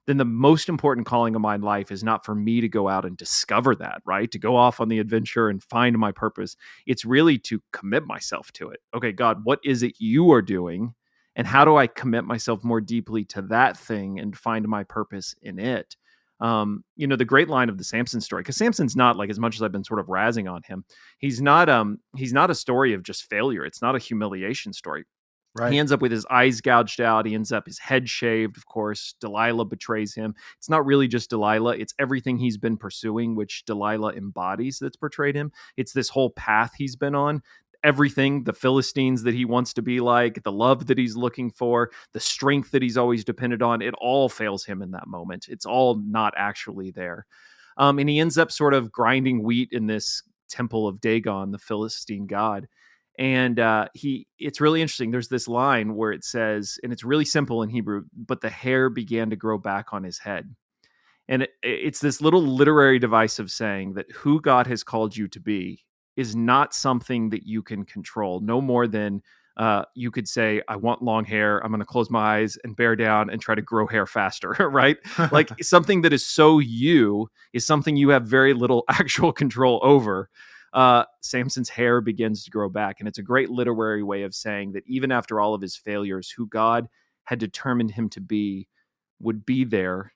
then the most important calling of my life is not for me to go out and discover that, right? To go off on the adventure and find my purpose. It's really to commit myself to it. Okay, God, what is it you are doing? And how do I commit myself more deeply to that thing and find my purpose in it? The great line of the Samson story, because Samson's not, like, as much as I've been sort of razzing on him, he's not a story of just failure. It's not a humiliation story. Right. He ends up with his eyes gouged out. He ends up his head shaved, of course. Delilah betrays him. It's not really just Delilah. It's everything he's been pursuing, which Delilah embodies, that's betrayed him. It's this whole path he's been on. Everything, the Philistines that he wants to be like, the love that he's looking for, the strength that he's always depended on, it all fails him in that moment. It's all not actually there. And he ends up sort of grinding wheat in this temple of Dagon, the Philistine god. And it's really interesting. There's this line where it says, and it's really simple in Hebrew, but the hair began to grow back on his head. And it's this little literary device of saying that who God has called you to be is not something that you can control, no more than you could say, I want long hair. I'm going to close my eyes and bear down and try to grow hair faster, right? Like something that is so you is something you have very little actual control over. Samson's hair begins to grow back. And it's a great literary way of saying that even after all of his failures, who God had determined him to be would be there.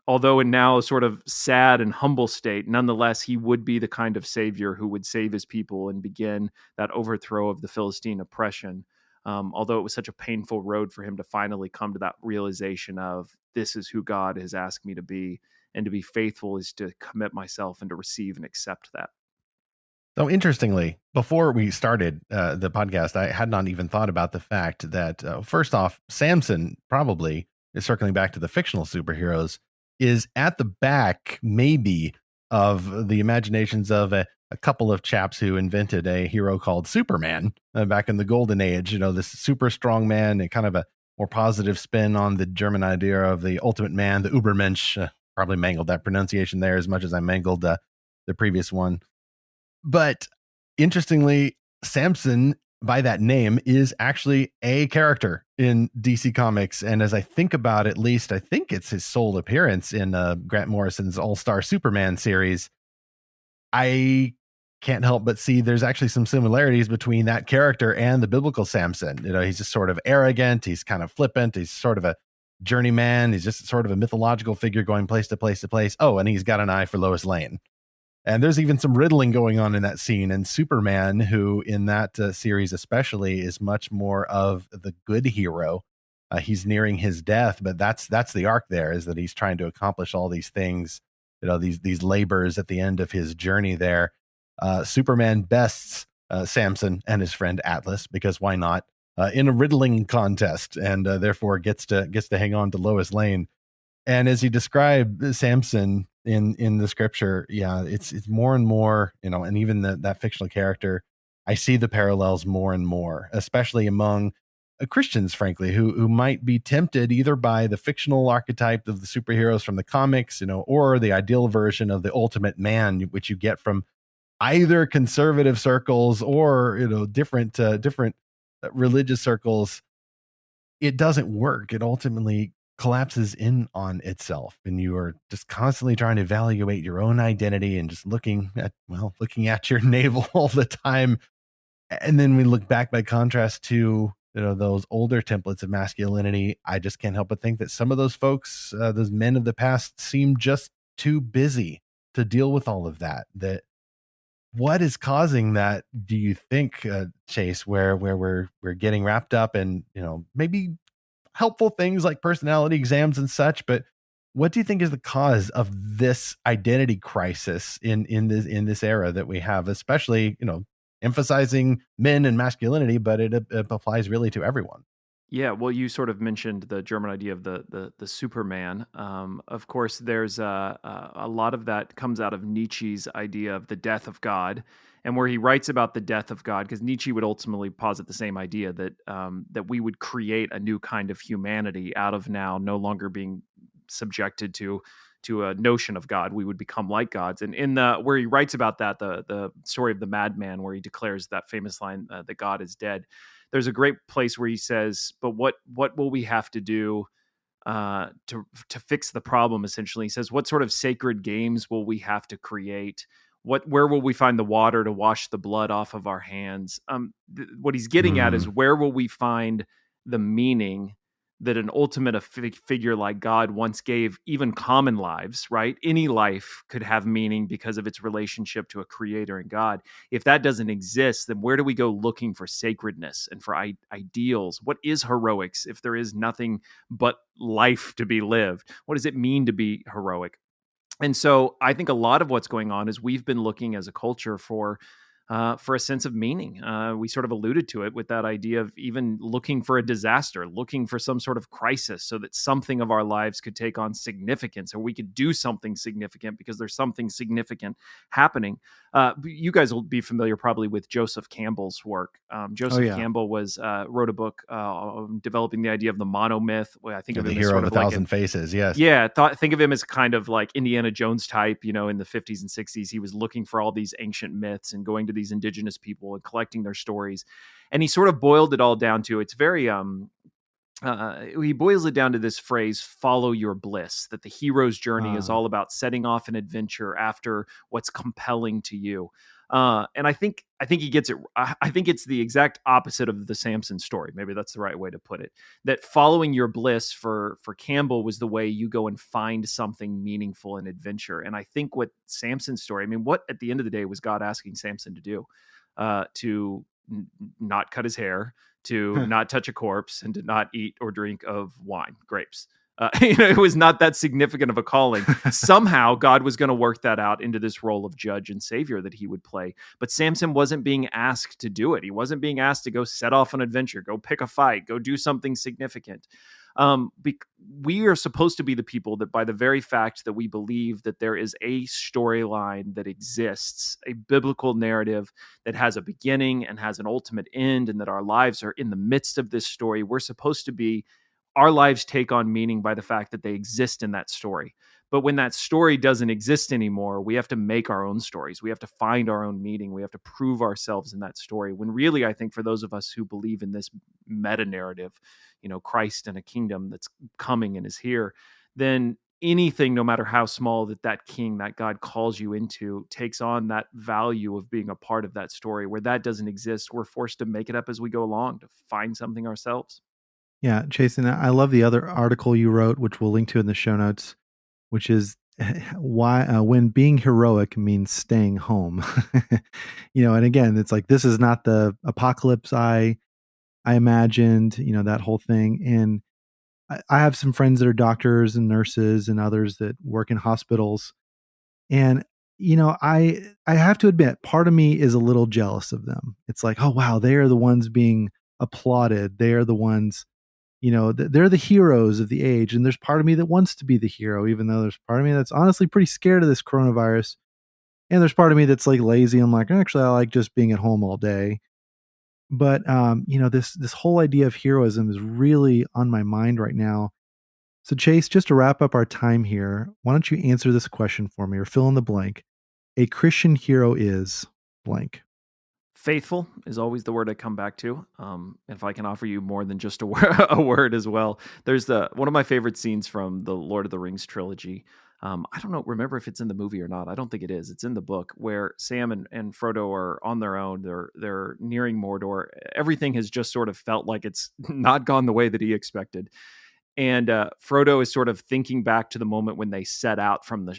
Although in now a sort of sad and humble state, nonetheless, he would be the kind of savior who would save his people and begin that overthrow of the Philistine oppression. Although it was such a painful road for him to finally come to that realization of, this is who God has asked me to be, and to be faithful is to commit myself and to receive and accept that. So interestingly, before we started the podcast, I had not even thought about the fact that, first off, Samson probably, circling back to the fictional superheroes, is at the back, maybe, of the imaginations of a couple of chaps who invented a hero called Superman back in the Golden Age. This super strong man, and kind of a more positive spin on the German idea of the ultimate man, the Übermensch. Probably mangled that pronunciation there as much as I mangled the previous one. But interestingly, Samson, by that name, is actually a character in DC Comics. And as I think about it, at least, I think it's his sole appearance in Grant Morrison's All-Star Superman series. I can't help but see there's actually some similarities between that character and the biblical Samson. He's just sort of arrogant. He's kind of flippant. He's sort of a journeyman. He's just sort of a mythological figure going place to place to place. Oh, and he's got an eye for Lois Lane. And there's even some riddling going on in that scene. And Superman, who in that series especially is much more of the good hero. He's nearing his death, but that's the arc there, is that he's trying to accomplish all these things, these labors at the end of his journey there. Superman bests Samson and his friend Atlas, because why not, in a riddling contest, and therefore gets to hang on to Lois Lane. And as you describe Samson in the scripture, yeah, it's more and more, and even that fictional character, I see the parallels more and more, especially among Christians, frankly, who might be tempted either by the fictional archetype of the superheroes from the comics, or the ideal version of the ultimate man, which you get from either conservative circles or, different religious circles. It doesn't work. It ultimately collapses in on itself, and you are just constantly trying to evaluate your own identity and just looking at your navel all the time. And then we look back by contrast to those older templates of masculinity. I just can't help but think that some of those folks, those men of the past, seem just too busy to deal with all of that. That what is causing that? Do you think, Chase, where we're getting wrapped up in, maybe helpful things like personality exams and such, but what do you think is the cause of this identity crisis in this era that we have, especially, emphasizing men and masculinity, but it applies really to everyone? Yeah, well, you sort of mentioned the German idea of the Superman. Of course, there's a lot of that comes out of Nietzsche's idea of the death of God, and where he writes about the death of God, because Nietzsche would ultimately posit the same idea that that we would create a new kind of humanity out of now no longer being subjected to a notion of God. We would become like gods. And in the where he writes about that, the story of the madman, where he declares that famous line that God is dead, there's a great place where he says, "But what will we have to do to fix the problem?" Essentially, he says, "What sort of sacred games will we have to create? Where will we find the water to wash the blood off of our hands?" What he's getting at is, where will we find the meaning that an ultimate figure like God once gave even common lives, right? Any life could have meaning because of its relationship to a creator and God. If that doesn't exist, then where do we go looking for sacredness and for ideals? What is heroics if there is nothing but life to be lived? What does it mean to be heroic? And so I think a lot of what's going on is we've been looking as a culture for a sense of meaning. We sort of alluded to it with that idea of even looking for a disaster, looking for some sort of crisis so that something of our lives could take on significance, or we could do something significant because there's something significant happening. You guys will be familiar probably with Joseph Campbell's work. Joseph Campbell wrote a book developing the idea of the monomyth. I think of the him hero as sort of a thousand faces. Yes. Yeah, think of him as kind of like Indiana Jones type. In the 50s and 60s, he was looking for all these ancient myths and going to these indigenous people and collecting their stories. And he sort of boiled it all down to, it's very he boils it down to this phrase, follow your bliss, that the hero's journey is all about setting off an adventure after what's compelling to you. And I think he gets it. I think it's the exact opposite of the Samson story. Maybe that's the right way to put it. That following your bliss for Campbell was the way you go and find something meaningful in adventure. And I think what Samson's story, what at the end of the day was God asking Samson to do? To not cut his hair, to not touch a corpse, and to not eat or drink of wine, grapes. It was not that significant of a calling. Somehow God was going to work that out into this role of judge and savior that he would play. But Samson wasn't being asked to do it. He wasn't being asked to go set off an adventure, go pick a fight, go do something significant. We are supposed to be the people that, by the very fact that we believe that there is a storyline that exists, a biblical narrative that has a beginning and has an ultimate end, and that our lives are in the midst of this story, we're supposed to be, our lives take on meaning by the fact that they exist in that story. But when that story doesn't exist anymore, we have to make our own stories. We have to find our own meaning. We have to prove ourselves in that story. When really, I think for those of us who believe in this meta narrative, Christ and a kingdom that's coming and is here, then anything, no matter how small, that king, that God calls you into, takes on that value of being a part of that story. Where that doesn't exist, we're forced to make it up as we go along, to find something ourselves. Yeah, Jason, I love the other article you wrote, which we'll link to in the show notes, which is why when being heroic means staying home. And again, it's like, this is not the apocalypse I imagined, that whole thing. And I have some friends that are doctors and nurses and others that work in hospitals. And I have to admit, part of me is a little jealous of them. It's like, oh wow, they are the ones being applauded. They are the ones, they're the heroes of the age. And there's part of me that wants to be the hero, even though there's part of me that's honestly pretty scared of this coronavirus. And there's part of me that's like lazy. I'm like, actually, I like just being at home all day. But this whole idea of heroism is really on my mind right now. So Chase, just to wrap up our time here, why don't you answer this question for me, or fill in the blank? A Christian hero is blank. Faithful is always the word I come back to. If I can offer you more than just a word as well, there's one of my favorite scenes from the Lord of the Rings trilogy. I don't know, remember if it's in the movie or not. I don't think it is. It's in the book, where Sam and Frodo are on their own. They're nearing Mordor. Everything has just sort of felt like it's not gone the way that he expected. And Frodo is sort of thinking back to the moment when they set out from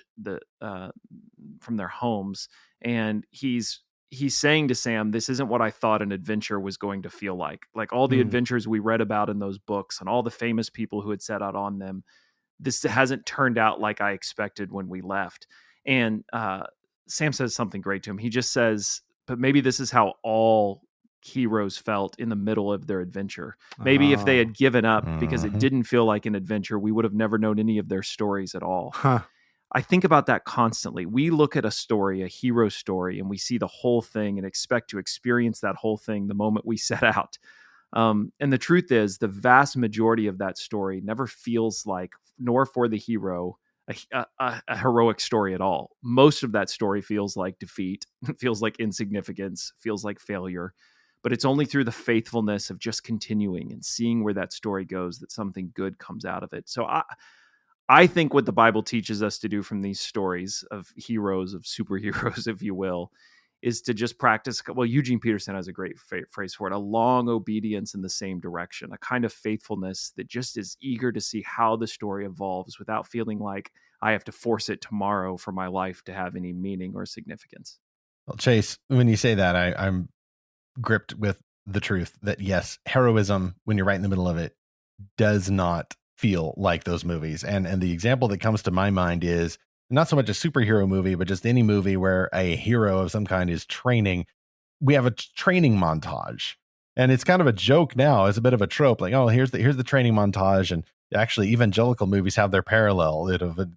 from their homes, and he's saying to Sam, "This isn't what I thought an adventure was going to feel like. Like all the adventures we read about in those books, and all the famous people who had set out on them. This hasn't turned out like I expected when we left." And Sam says something great to him. He just says, "But maybe this is how all heroes felt in the middle of their adventure. Maybe if they had given up because it didn't feel like an adventure, we would have never known any of their stories at all." I think about that constantly. We look at a story, a hero story, and we see the whole thing and expect to experience that whole thing the moment we set out. And the truth is, the vast majority of that story never feels like, nor for the hero, a heroic story at all. Most of that story feels like defeat, feels like insignificance, feels like failure. But it's only through the faithfulness of just continuing and seeing where that story goes that something good comes out of it. So I think what the Bible teaches us to do from these stories of heroes, of superheroes, if you will, is to just practice. Well, Eugene Peterson has a great phrase for it: a long obedience in the same direction, a kind of faithfulness that just is eager to see how the story evolves without feeling like I have to force it tomorrow for my life to have any meaning or significance. Well, Chase, when you say that, I'm gripped with the truth that yes, heroism, when you're right in the middle of it, does not feel like those movies. And the example that comes to my mind is not so much a superhero movie, but just any movie where a hero of some kind is training. We have a training montage, and it's kind of a joke now. It's a bit of a trope, like, oh, here's the training montage. And actually, evangelical movies have their parallel.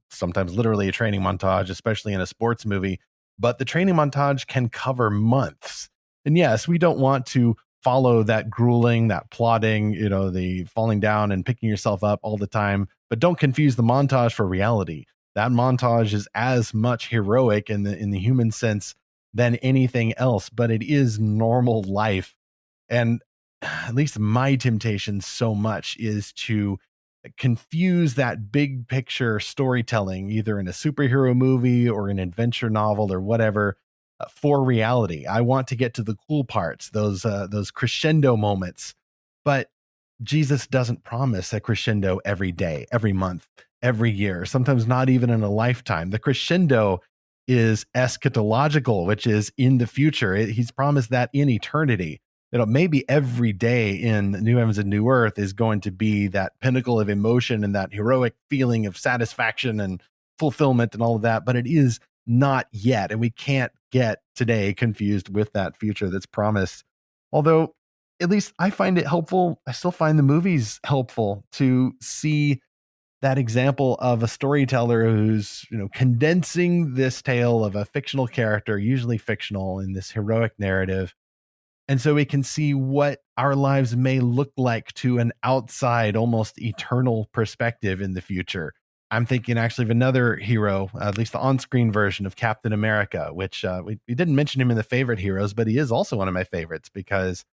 Sometimes literally a training montage, especially in a sports movie. But the training montage can cover months. And yes, we don't want to follow that grueling, that plodding, the falling down and picking yourself up all the time. But don't confuse the montage for reality. That montage is as much heroic in the human sense than anything else, but it is normal life. And at least my temptation so much is to confuse that big picture storytelling, either in a superhero movie or an adventure novel or whatever, for reality. I want to get to the cool parts, those crescendo moments. But Jesus doesn't promise a crescendo every day, every month, every year, sometimes not even in a lifetime. The crescendo is eschatological, which is in the future. He's promised that in eternity. Maybe every day in New Heavens and New Earth is going to be that pinnacle of emotion and that heroic feeling of satisfaction and fulfillment and all of that, but it is not yet. And we can't get today confused with that future that's promised. Although, at least I find it helpful. I still find the movies helpful to see that example of a storyteller who's, condensing this tale of a fictional character, usually fictional, in this heroic narrative. And so we can see what our lives may look like to an outside, almost eternal perspective in the future. I'm thinking actually of another hero, at least the on-screen version of Captain America, which we didn't mention him in the favorite heroes, but he is also one of my favorites because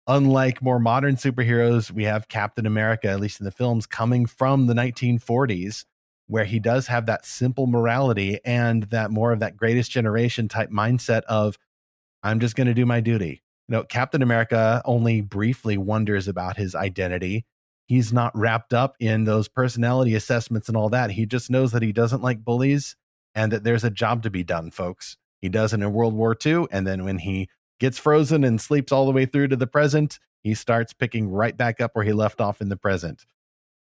unlike more modern superheroes, we have Captain America, at least in the films, coming from the 1940s, where he does have that simple morality and that more of that greatest generation type mindset of, I'm just going to do my duty. Captain America only briefly wonders about his identity. He's not wrapped up in those personality assessments and all that. He just knows that he doesn't like bullies and that there's a job to be done, folks. He does it in World War II. And then when he gets frozen and sleeps all the way through to the present, he starts picking right back up where he left off in the present.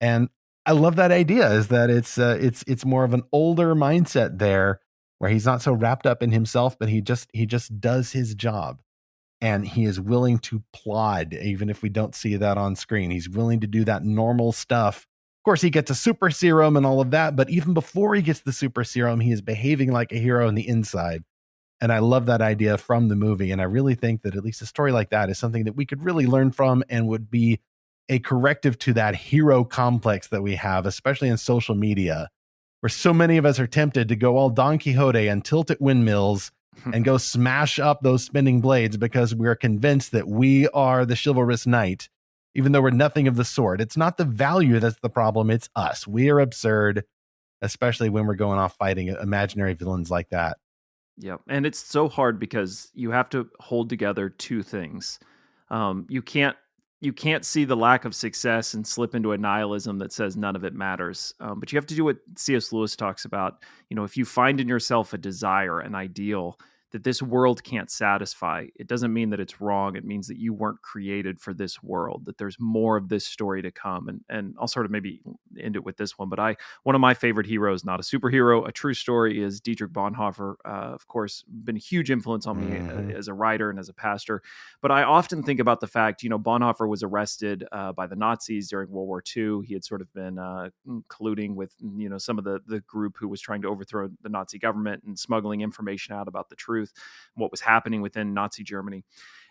And I love that idea, is that it's more of an older mindset there where he's not so wrapped up in himself, but he just does his job. And he is willing to plod, even if we don't see that on screen. He's willing to do that normal stuff. Of course, he gets a super serum and all of that, but even before he gets the super serum, he is behaving like a hero on the inside. And I love that idea from the movie. And I really think that at least a story like that is something that we could really learn from and would be a corrective to that hero complex that we have, especially in social media, where so many of us are tempted to go all Don Quixote and tilt at windmills and go smash up those spinning blades because we're convinced that we are the chivalrous knight, even though we're nothing of the sort. It's not the value that's the problem. It's us. We are absurd, especially when we're going off fighting imaginary villains like that. Yeah. And it's so hard because you have to hold together two things. You can't you can't see the lack of success and slip into a nihilism that says none of it matters. But you have to do what C.S. Lewis talks about. If you find in yourself a desire, an ideal that this world can't satisfy, it doesn't mean that it's wrong. It means that you weren't created for this world, that there's more of this story to come. And I'll sort of maybe end it with this one. But one of my favorite heroes, not a superhero, a true story, is Dietrich Bonhoeffer. Of course, been a huge influence on me as a writer and as a pastor. But I often think about the fact, Bonhoeffer was arrested by the Nazis during World War II. He had sort of been colluding with, some of the group who was trying to overthrow the Nazi government and smuggling information out about the truth, what was happening within Nazi Germany.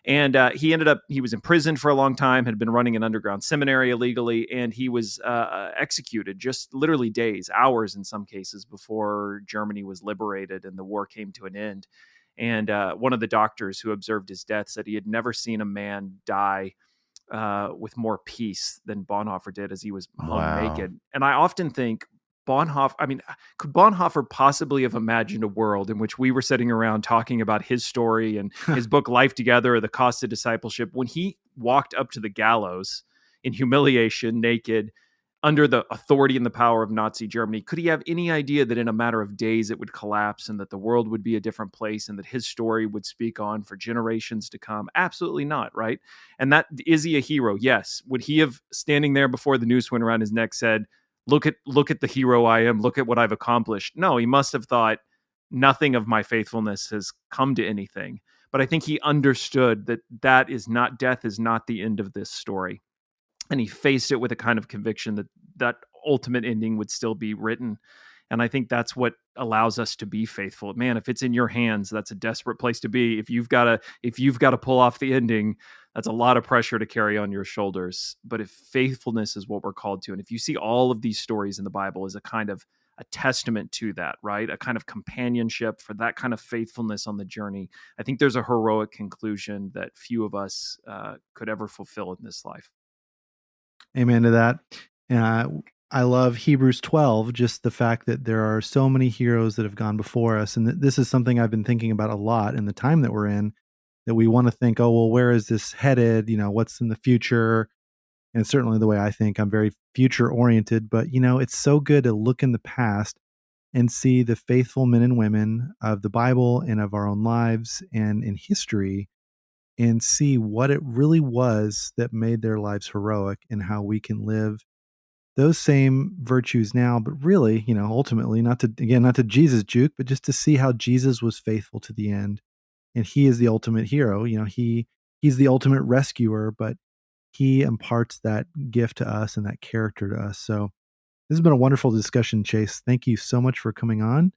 And he was imprisoned for a long time, had been running an underground seminary illegally, and he was executed just literally days, hours in some cases, before Germany was liberated and the war came to an end. And one of the doctors who observed his death said he had never seen a man die with more peace than Bonhoeffer did as he was hung naked. And I often think, could Bonhoeffer possibly have imagined a world in which we were sitting around talking about his story and his book Life Together, or The Cost of Discipleship, when he walked up to the gallows in humiliation, naked, under the authority and the power of Nazi Germany? Could he have any idea that in a matter of days it would collapse and that the world would be a different place and that his story would speak on for generations to come? Absolutely not, right? And is he a hero? Yes. Would he have, standing there before the noose went around his neck, said, Look at the hero I am. Look at what I've accomplished. No, he must have thought, nothing of my faithfulness has come to anything. But I think he understood that death is not the end of this story. And he faced it with a kind of conviction that ultimate ending would still be written. And I think that's what allows us to be faithful. Man, if it's in your hands, that's a desperate place to be. If you've got to pull off the ending, that's a lot of pressure to carry on your shoulders. But if faithfulness is what we're called to, and if you see all of these stories in the Bible as a kind of a testament to that, right? A kind of companionship for that kind of faithfulness on the journey, I think there's a heroic conclusion that few of us could ever fulfill in this life. Amen to that. I love Hebrews 12, just the fact that there are so many heroes that have gone before us. And this is something I've been thinking about a lot in the time that we're in, that we want to think, oh, well, where is this headed? What's in the future? And certainly the way I think, I'm very future oriented, but it's so good to look in the past and see the faithful men and women of the Bible and of our own lives and in history, and see what it really was that made their lives heroic and how we can live those same virtues now, but really, ultimately, not to Jesus juke, but just to see how Jesus was faithful to the end. And he is the ultimate hero. He's the ultimate rescuer, but he imparts that gift to us and that character to us. So this has been a wonderful discussion, Chase. Thank you so much for coming on,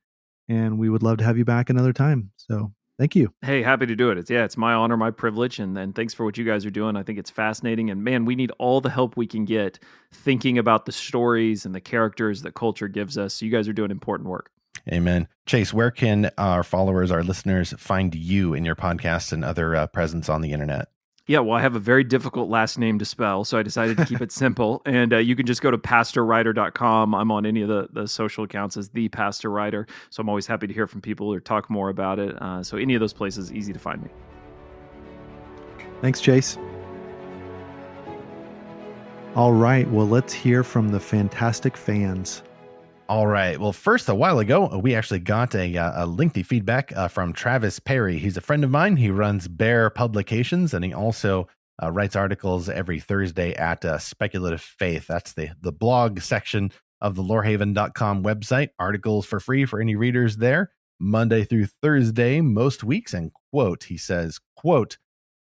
and we would love to have you back another time. So thank you. Hey, happy to do it. It's my honor, my privilege, and thanks for what you guys are doing. I think it's fascinating, and man, we need all the help we can get thinking about the stories and the characters that culture gives us. So you guys are doing important work. Amen. Chase, where can our followers, our listeners, find you in your podcasts and other presence on the internet? Yeah, well, I have a very difficult last name to spell, so I decided to keep it simple. And you can just go to pastorwriter.com. I'm on any of the social accounts as The Pastor Writer, so I'm always happy to hear from people or talk more about it. So any of those places, easy to find me. Thanks, Chase. All right, well, let's hear from the fantastic fans. All right. Well, first, a while ago, we actually got a lengthy feedback from Travis Perry. He's a friend of mine. He runs Bear Publications, and he also writes articles every Thursday at Speculative Faith. That's the blog section of the Lorehaven.com website. Articles for free for any readers there, Monday through Thursday, most weeks. And quote, he says, quote,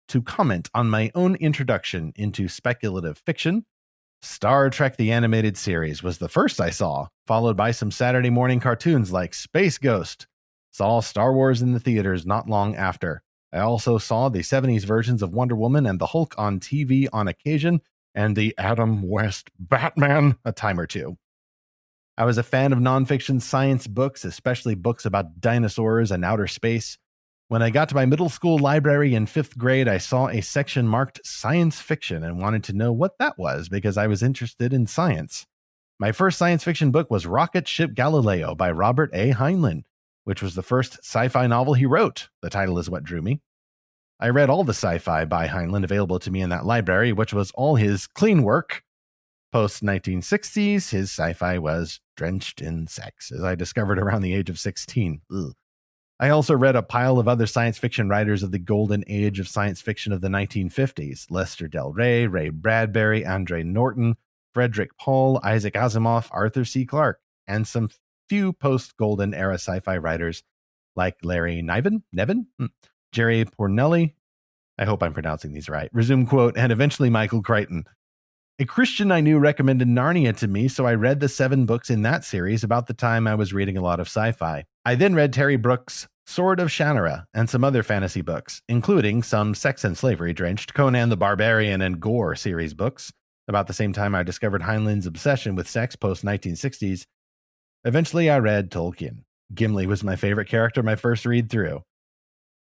"To comment on my own introduction into speculative fiction, Star Trek the Animated Series was the first I saw, followed by some Saturday morning cartoons like Space Ghost. Saw Star Wars in the theaters not long after. I also saw the 70s versions of Wonder Woman and the Hulk on TV on occasion, and the Adam West Batman a time or two. I was a fan of nonfiction science books, especially books about dinosaurs and outer space. When I got to my middle school library in 5th grade, I saw a section marked science fiction and wanted to know what that was because I was interested in science. My first science fiction book was Rocket Ship Galileo by Robert A. Heinlein, which was the first sci-fi novel he wrote. The title is what drew me. I read all the sci-fi by Heinlein available to me in that library, which was all his clean work. Post-1960s, his sci-fi was drenched in sex, as I discovered around the age of 16. Ugh. I also read a pile of other science fiction writers of the golden age of science fiction of the 1950s. Lester Del Rey, Ray Bradbury, Andre Norton, Frederick Paul, Isaac Asimov, Arthur C. Clarke, and some few post-golden era sci-fi writers like Larry Niven, Jerry Pournelli, I hope I'm pronouncing these right, resume quote, and eventually Michael Crichton. A Christian I knew recommended Narnia to me, so I read the 7 books in that series about the time I was reading a lot of sci-fi. I then read Terry Brooks' Sword of Shannara and some other fantasy books, including some sex and slavery-drenched Conan the Barbarian and Gore series books. About the same time I discovered Heinlein's obsession with sex post-1960s. Eventually I read Tolkien. Gimli was my favorite character my first read through.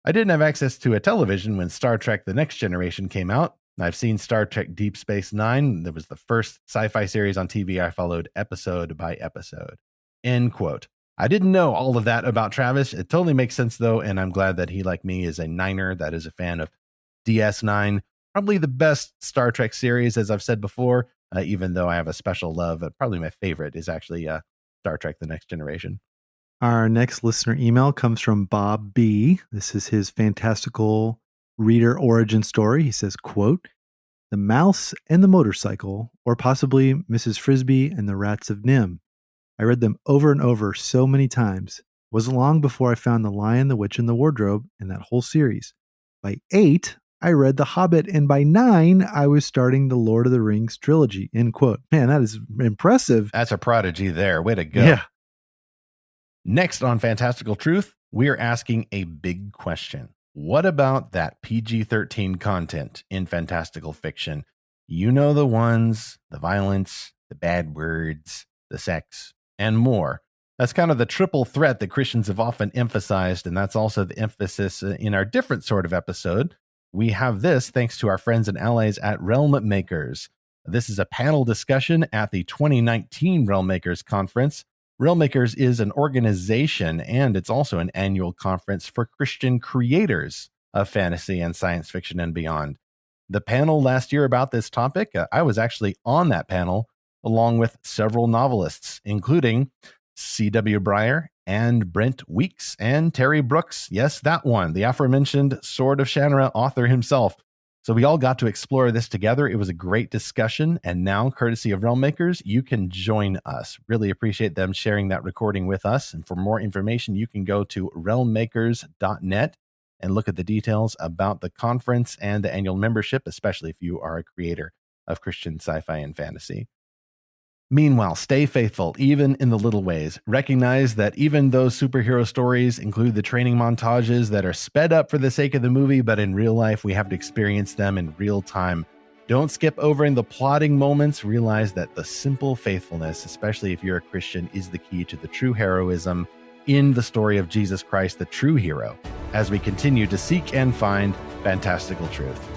I didn't have access to a television when Star Trek The Next Generation came out. I've seen Star Trek Deep Space Nine. That was the first sci-fi series on TV I followed episode by episode. End quote. I didn't know all of that about Travis. It totally makes sense, though, and I'm glad that he, like me, is a Niner that is a fan of DS9. Probably the best Star Trek series, as I've said before, even though I have a special love. Probably my favorite is actually Star Trek The Next Generation. Our next listener email comes from Bob B. This is his fantastical reader origin story. He says, quote, "The Mouse and the Motorcycle, or possibly Mrs. Frisbee and the Rats of Nim. I read them over and over so many times. It wasn't long before I found The Lion, the Witch, and the Wardrobe and that whole series. By 8, I read The Hobbit, and by 9, I was starting the Lord of the Rings trilogy." End quote. Man, that is impressive. That's a prodigy there. Way to go. Yeah. Next on Fantastical Truth, we are asking a big question. What about that PG-13 content in fantastical fiction? You know the ones, the violence, the bad words, the sex, and more. That's kind of the triple threat that Christians have often emphasized, and that's also the emphasis in our different sort of episode. We have this thanks to our friends and allies at Realm Makers. This is a panel discussion at the 2019 Realm Makers Conference. Realm Makers is an organization, and it's also an annual conference for Christian creators of fantasy and science fiction and beyond. The panel last year about this topic, I was actually on that panel along with several novelists, including C.W. Breyer and Brent Weeks and Terry Brooks. Yes, that one, the aforementioned Sword of Shannara author himself. So we all got to explore this together. It was a great discussion. And now, courtesy of Realm Makers, you can join us. Really appreciate them sharing that recording with us. And for more information, you can go to realmmakers.net and look at the details about the conference and the annual membership, especially if you are a creator of Christian sci-fi and fantasy. Meanwhile, stay faithful, even in the little ways. Recognize that even though superhero stories include the training montages that are sped up for the sake of the movie, but in real life, we have to experience them in real time. Don't skip over in the plotting moments. Realize that the simple faithfulness, especially if you're a Christian, is the key to the true heroism in the story of Jesus Christ, the true hero, as we continue to seek and find fantastical truth.